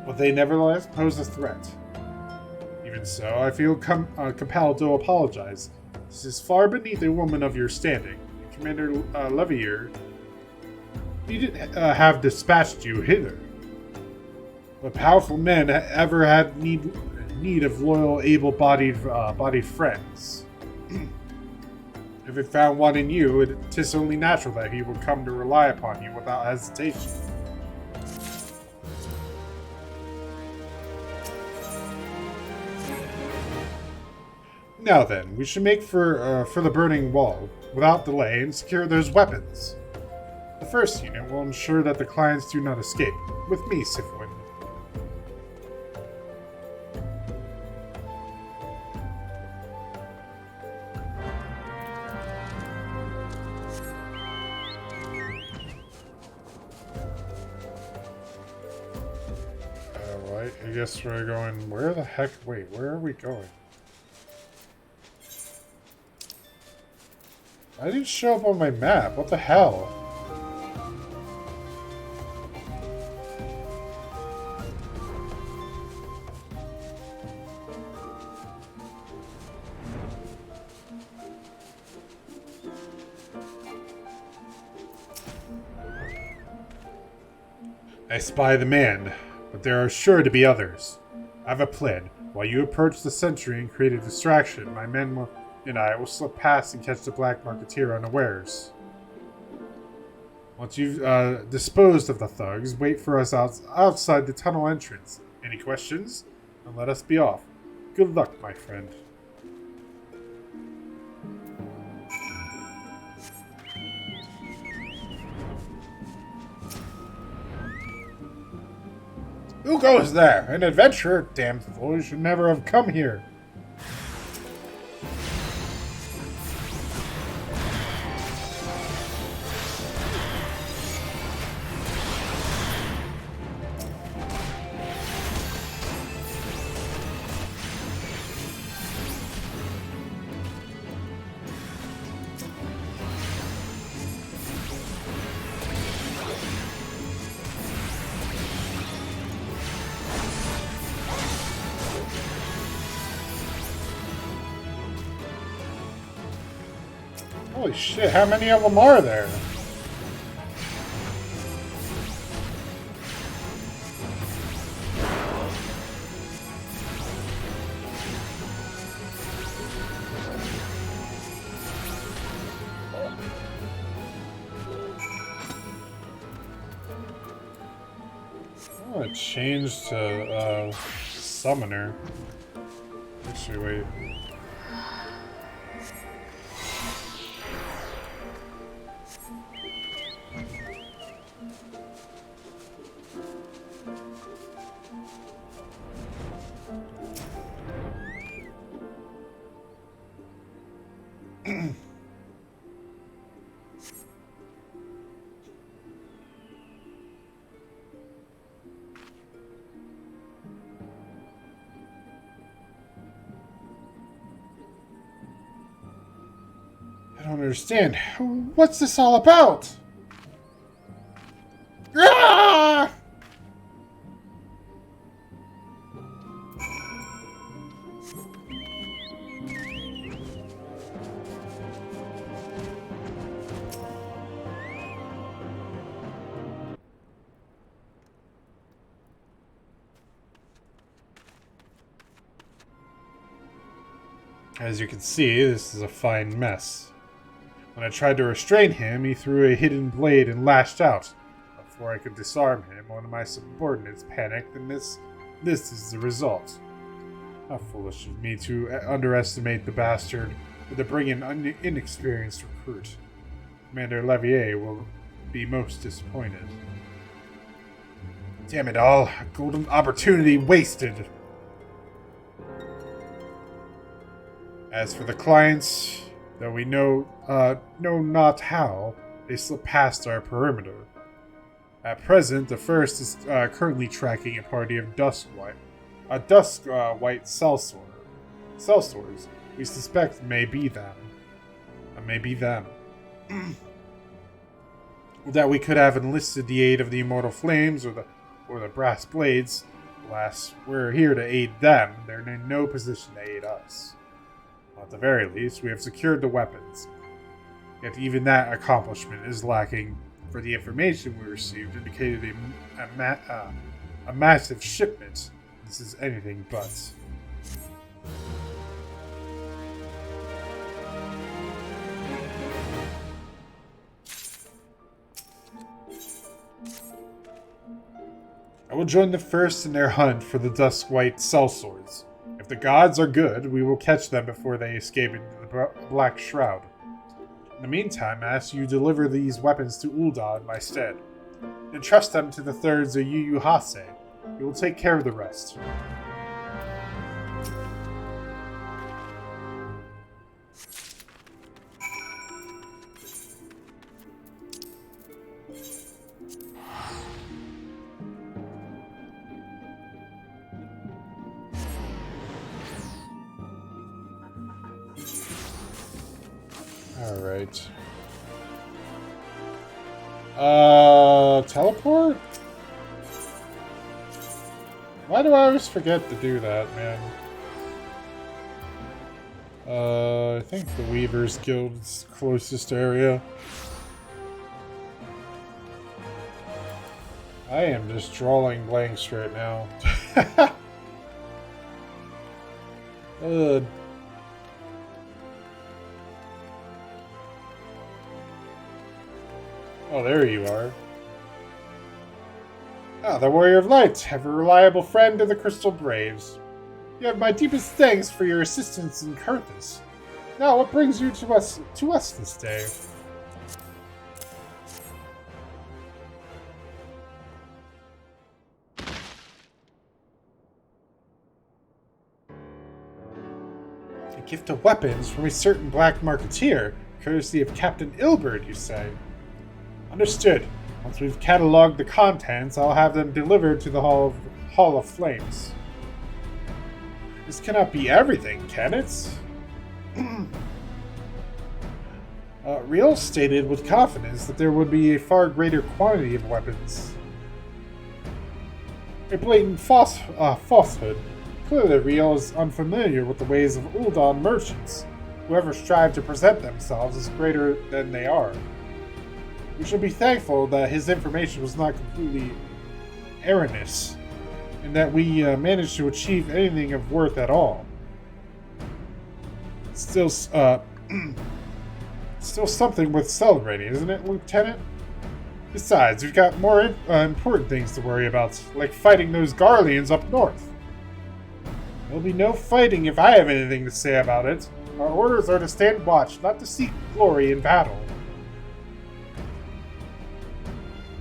but they nevertheless pose a threat. Even so, I feel compelled to apologize. This is far beneath a woman of your standing. Commander Levier needn't have dispatched you hither. But powerful men ever had need of loyal, able-bodied friends. If it found one in you, 'tis only natural that he would come to rely upon you without hesitation. Now then, we should make for the burning wall, without delay, and secure those weapons. The first unit will ensure that the clients do not escape. With me, Sifwin. I guess we're going... Where the heck... Wait, where are we going? I didn't show up on my map. What the hell? I spy the man. But there are sure to be others. I have a plan. While you approach the sentry and create a distraction, my men and I will slip past and catch the Black Marketeer unawares. Once you've disposed of the thugs, wait for us outside the tunnel entrance. Any questions? And let us be off. Good luck, my friend. Who goes there? An adventurer? Damn fool, you should never have come here. Holy shit, how many of them are there? Oh, it changed to summoner. Actually, wait. I don't understand. What's this all about? Ah! As you can see, this is a fine mess. When I tried to restrain him, he threw a hidden blade and lashed out. Before I could disarm him, one of my subordinates panicked, and this is the result. How foolish of me to underestimate the bastard, or to bring in an inexperienced recruit. Commander Levier will be most disappointed. Damn it all, a golden opportunity wasted. As for the clients, though we know not how, they slip past our perimeter. At present, the first is currently tracking a party of white sellswords. We suspect may be them. That we could have enlisted the aid of the immortal flames or the brass blades. Alas, we're here to aid them. They're in no position to aid us. At the very least, we have secured the weapons. Yet even that accomplishment is lacking, for the information we received indicated a massive shipment. This is anything but. I will join the first in their hunt for the dusk-white sellswords. If the gods are good, we will catch them before they escape into the Black Shroud. In the meantime, I ask you to deliver these weapons to Ul'dah in my stead. Entrust them to the thirds of Yu Hase. We will take care of the rest. Alright. Teleport? Why do I always forget to do that, man? I think the Weaver's Guild's closest area. I am just drawing blanks right now. Oh, there you are. Ah, the Warrior of Light, ever reliable friend of the Crystal Braves. You have my deepest thanks for your assistance in Karthus. Now, what brings you to us this day? A gift of weapons from a certain black marketeer, courtesy of Captain Ilberd, you say? Understood. Once we've cataloged the contents, I'll have them delivered to the Hall of Flames. This cannot be everything, can it? Riel stated with confidence that there would be a far greater quantity of weapons. A blatant falsehood. Clearly, Riel is unfamiliar with the ways of Ul'dah merchants, who ever strive to present themselves as greater than they are. We should be thankful that his information was not completely erroneous, and that we managed to achieve anything of worth at all. Still, still something worth celebrating, isn't it, Lieutenant? Besides, we've got more important things to worry about, like fighting those Garleans up north. There'll be no fighting if I have anything to say about it. Our orders are to stand watch, not to seek glory in battle.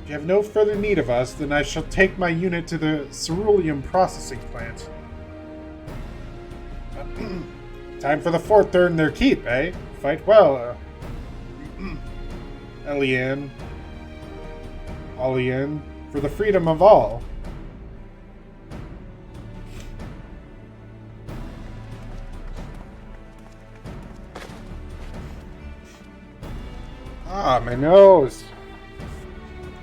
If you have no further need of us, then I shall take my unit to the ceruleum processing plant. Time for the fourth to earn their keep, eh? Fight well, Elian, for the freedom of all. Ah, my nose.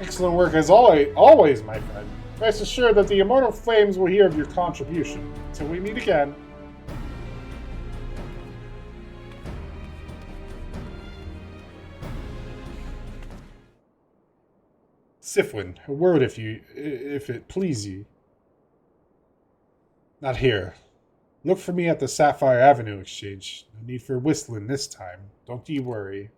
Excellent work as always, my friend. Rest assured that the immortal flames will hear of your contribution. Till we meet again. Sifwin, a word if it please you. Not here. Look for me at the Sapphire Avenue exchange. No need for whistling this time. Don't ye worry.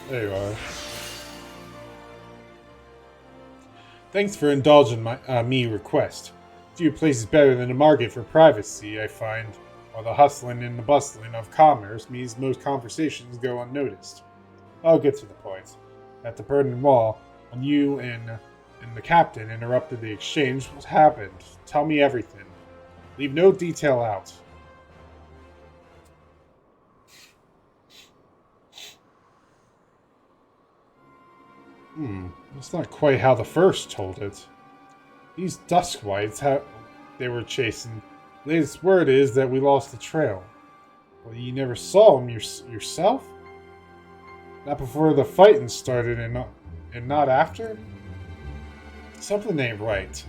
There you are. Thanks for indulging me request. Few places better than a market for privacy, I find, while the hustling and the bustling of commerce means most conversations go unnoticed. I'll get to the point. At the Burden Wall, when you and the captain interrupted the exchange, what happened? Tell me everything. Leave no detail out. That's not quite how the first told it. These Duskwights, they were chasing. Latest word is that we lost the trail. Well, you never saw them yourself? Not before the fighting started and not after? Something ain't right.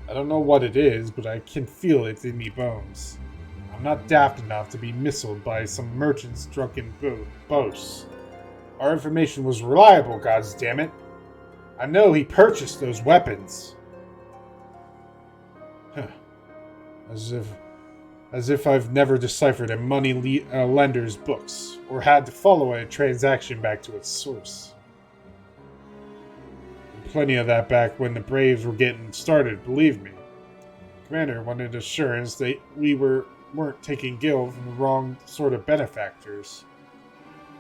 I don't know what it is, but I can feel it in me bones. I'm not daft enough to be missiled by some merchant's drunken boasts. Our information was reliable, goddammit. I know he purchased those weapons. Huh. As if I've never deciphered a money lender's books, or had to follow a transaction back to its source. And plenty of that back when the Braves were getting started, believe me. Commander wanted assurance that we weren't taking gil from the wrong sort of benefactors.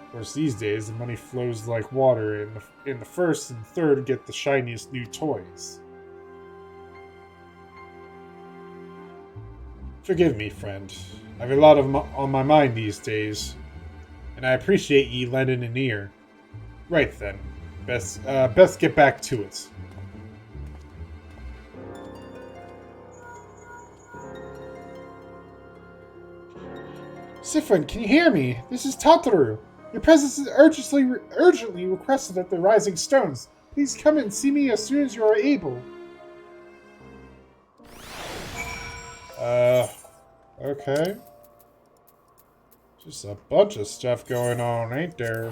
Of course, these days, the money flows like water, and the first and third get the shiniest new toys. Forgive me, friend. I have a lot on my mind these days, and I appreciate ye lending an ear. Right then, best get back to it. Sifrin, can you hear me? This is Tataru. Your presence is urgently requested at the Rising Stones. Please come and see me as soon as you are able. Okay. Just a bunch of stuff going on, ain't there?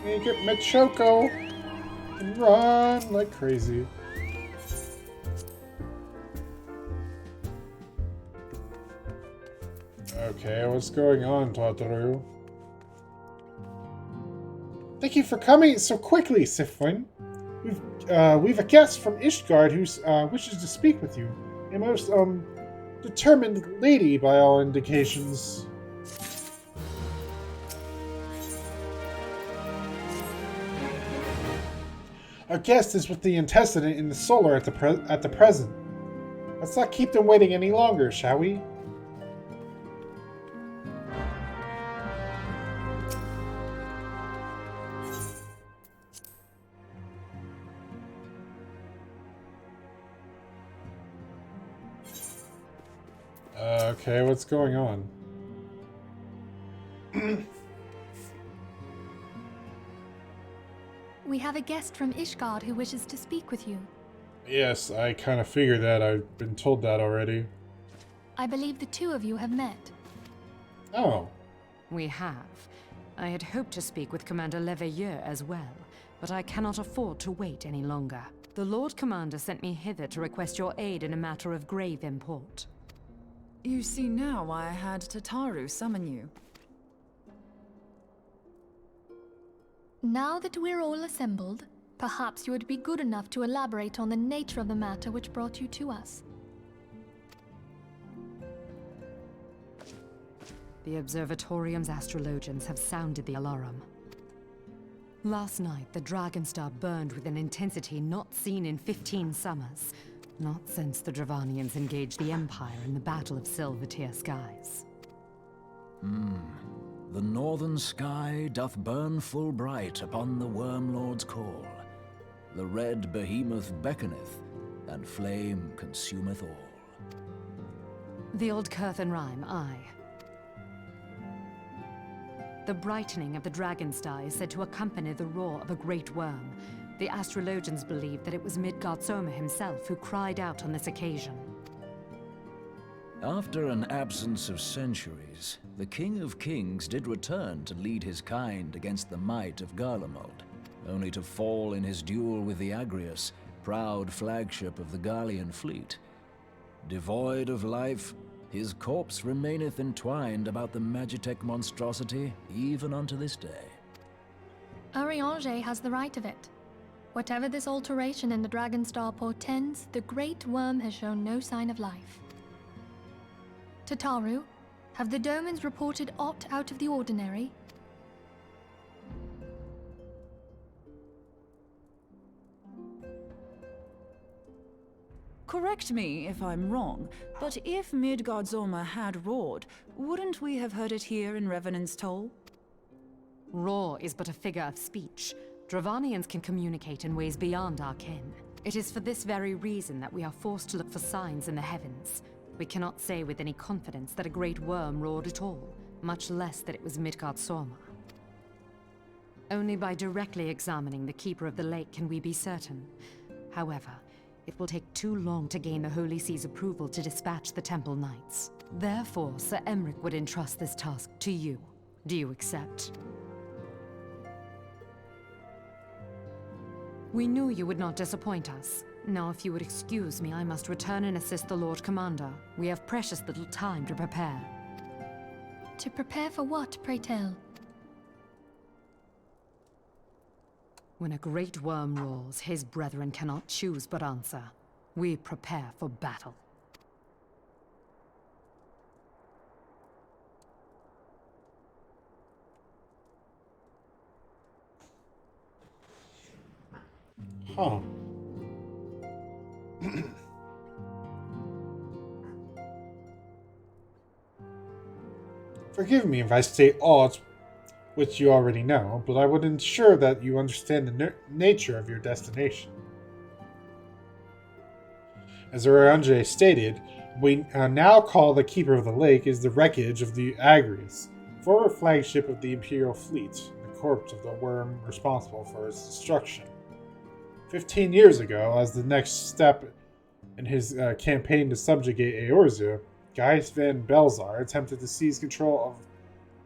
You get Machoco and run like crazy. Okay, what's going on, Tataru? Thank you for coming so quickly, Sifwin. We've a guest from Ishgard who wishes to speak with you. A most determined lady, by all indications. Our guest is with the antecedent in the solar at the present. Let's not keep them waiting any longer, shall we? Okay, what's going on? We have a guest from Ishgard who wishes to speak with you. Yes, I kind of figured that. I've been told that already. I believe the two of you have met. Oh. We have. I had hoped to speak with Commander Leveilleur as well, but I cannot afford to wait any longer. The Lord Commander sent me hither to request your aid in a matter of grave import. You see now why I had Tataru summon you. Now that we're all assembled, perhaps you would be good enough to elaborate on the nature of the matter which brought you to us. The Observatorium's astrologians have sounded the alarm. Last night, the Dragonstar burned with an intensity not seen in 15 summers. Not since the Dravanians engaged the Empire in the Battle of Silvertear Skies. The northern sky doth burn full bright upon the Wormlord's call. The red behemoth beckoneth, and flame consumeth all. The old Curthan rhyme, aye. The brightening of the Dragonstar is said to accompany the roar of a great worm. The astrologians believe that it was Midgard Soma himself who cried out on this occasion. After an absence of centuries, the King of Kings did return to lead his kind against the might of Garlemald, only to fall in his duel with the Agrius, proud flagship of the Garlean fleet. Devoid of life, his corpse remaineth entwined about the Magitech monstrosity even unto this day. Ariange has the right of it. Whatever this alteration in the Dragonstar portends, the Great Worm has shown no sign of life. Tataru, have the Domans reported aught out of the ordinary? Correct me if I'm wrong, but if Midgard Zorma had roared, wouldn't we have heard it here in Revenant's Toll? Roar is but a figure of speech. Dravanians can communicate in ways beyond our ken. It is for this very reason that we are forced to look for signs in the heavens. We cannot say with any confidence that a great worm roared at all, much less that it was Midgard Sorma. Only by directly examining the Keeper of the Lake can we be certain. However, it will take too long to gain the Holy See's approval to dispatch the Temple Knights. Therefore, Sir Emric would entrust this task to you. Do you accept? We knew you would not disappoint us. Now, if you would excuse me, I must return and assist the Lord Commander. We have precious little time to prepare. To prepare for what, pray tell? When a great worm roars, his brethren cannot choose but answer. We prepare for battle. Huh. Forgive me if I state aught which you already know, but I would ensure that you understand the nature of your destination. As Oriange stated, we now call the Keeper of the Lake is the wreckage of the Agrius, former flagship of the Imperial fleet, the corpse of the worm responsible for its destruction. 15 years ago, as the next step in his campaign to subjugate Eorzea, Gaius van Belzar attempted to seize control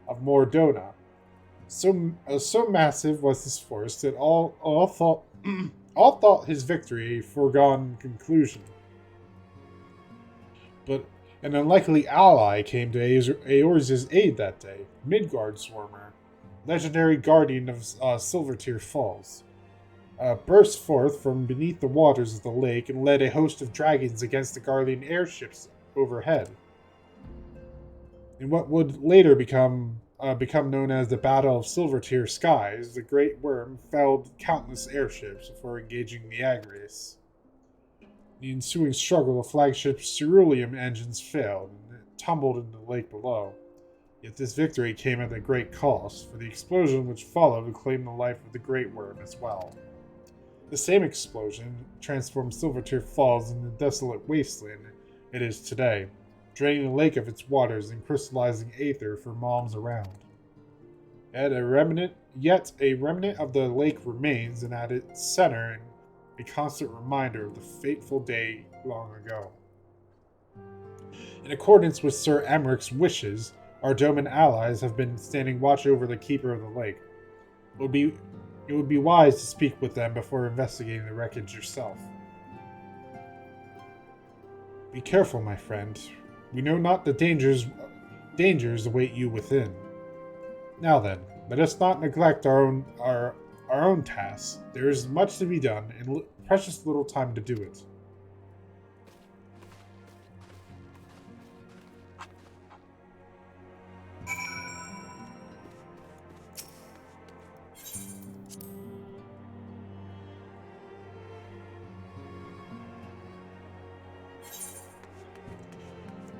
of Mordona. So massive was this force that all thought his victory a foregone conclusion. But an unlikely ally came to Eorzea's aid that day, Midgard Swarmer, legendary guardian of Silvertear Falls. Burst forth from beneath the waters of the lake and led a host of dragons against the Garlean airships overhead. In what would later become known as the Battle of Silvertear Skies, the Great Worm felled countless airships before engaging the Agrius. In the ensuing struggle, the flagship's ceruleum engines failed, and it tumbled into the lake below. Yet this victory came at a great cost, for the explosion which followed would claim the life of the Great Worm as well. The same explosion transformed Silvertear Falls into the desolate wasteland it is today. draining the lake of its waters and crystallizing aether for miles around. Yet a remnant of the lake remains, and at its center, a constant reminder of the fateful day long ago. In accordance with Sir Emmeric's wishes, our Doman allies have been standing watch over the keeper of the lake. It would be wise to speak with them before investigating the wreckage yourself. Be careful, my friend. We know not the dangers await you within. Now then, let us not neglect our own tasks. There is much to be done, and precious little time to do it.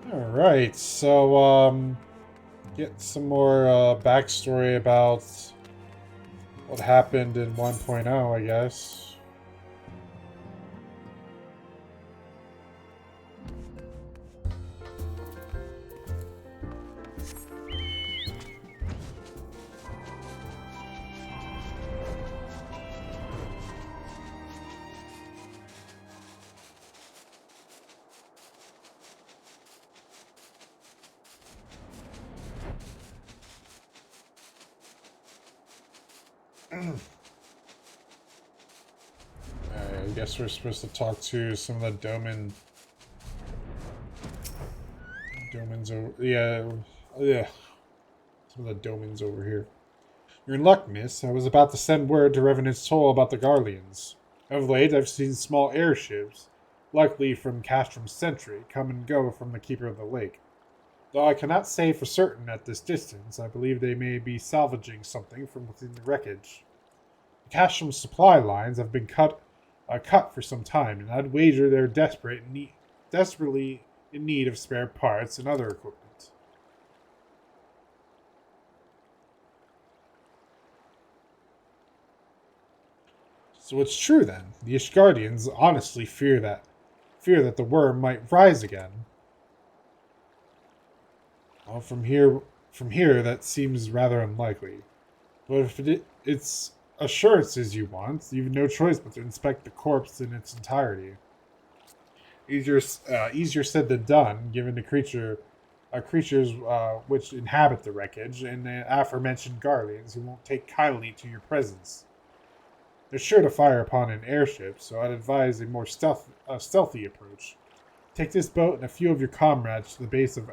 Alright, so, get some more backstory about what happened in 1.0, I guess. I guess we're supposed to talk to some of the Domans over... Yeah. Some of the Domans over here. You're in luck, miss. I was about to send word to Revenant's Toll about the Garleans. Of late, I've seen small airships, likely from Castrom's Sentry, come and go from the Keeper of the Lake. Though I cannot say for certain at this distance, I believe they may be salvaging something from within the wreckage. Castrom's supply lines have been cut for some time, and I'd wager they're desperately in need of spare parts and other equipment. So it's true then. The Ishgardians honestly fear that the worm might rise again. Well, from here, that seems rather unlikely. But if it's assurances you want, you've no choice but to inspect the corpse in its entirety. Easier said than done, given the creatures which inhabit the wreckage, and the aforementioned Garleans who won't take kindly to your presence. They're sure to fire upon an airship, so I'd advise a more stealthy approach. Take this boat and a few of your comrades to the base of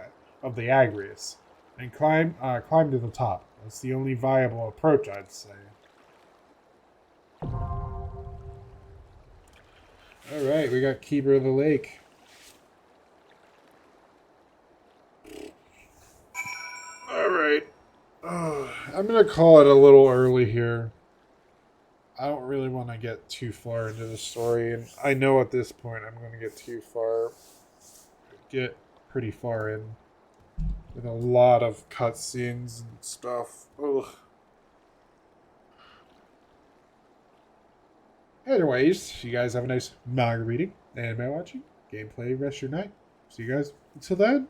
the Agrius, and climb to the top. That's the only viable approach, I'd say. Alright, we got Keeper of the Lake. Alright. I'm going to call it a little early here. I don't really want to get too far into the story, and I know at this point I'm going to get pretty far in. With a lot of cutscenes and stuff. Ugh. Anyways, you guys have a nice manga reading, anime watching, gameplay, rest your night. See you guys until then.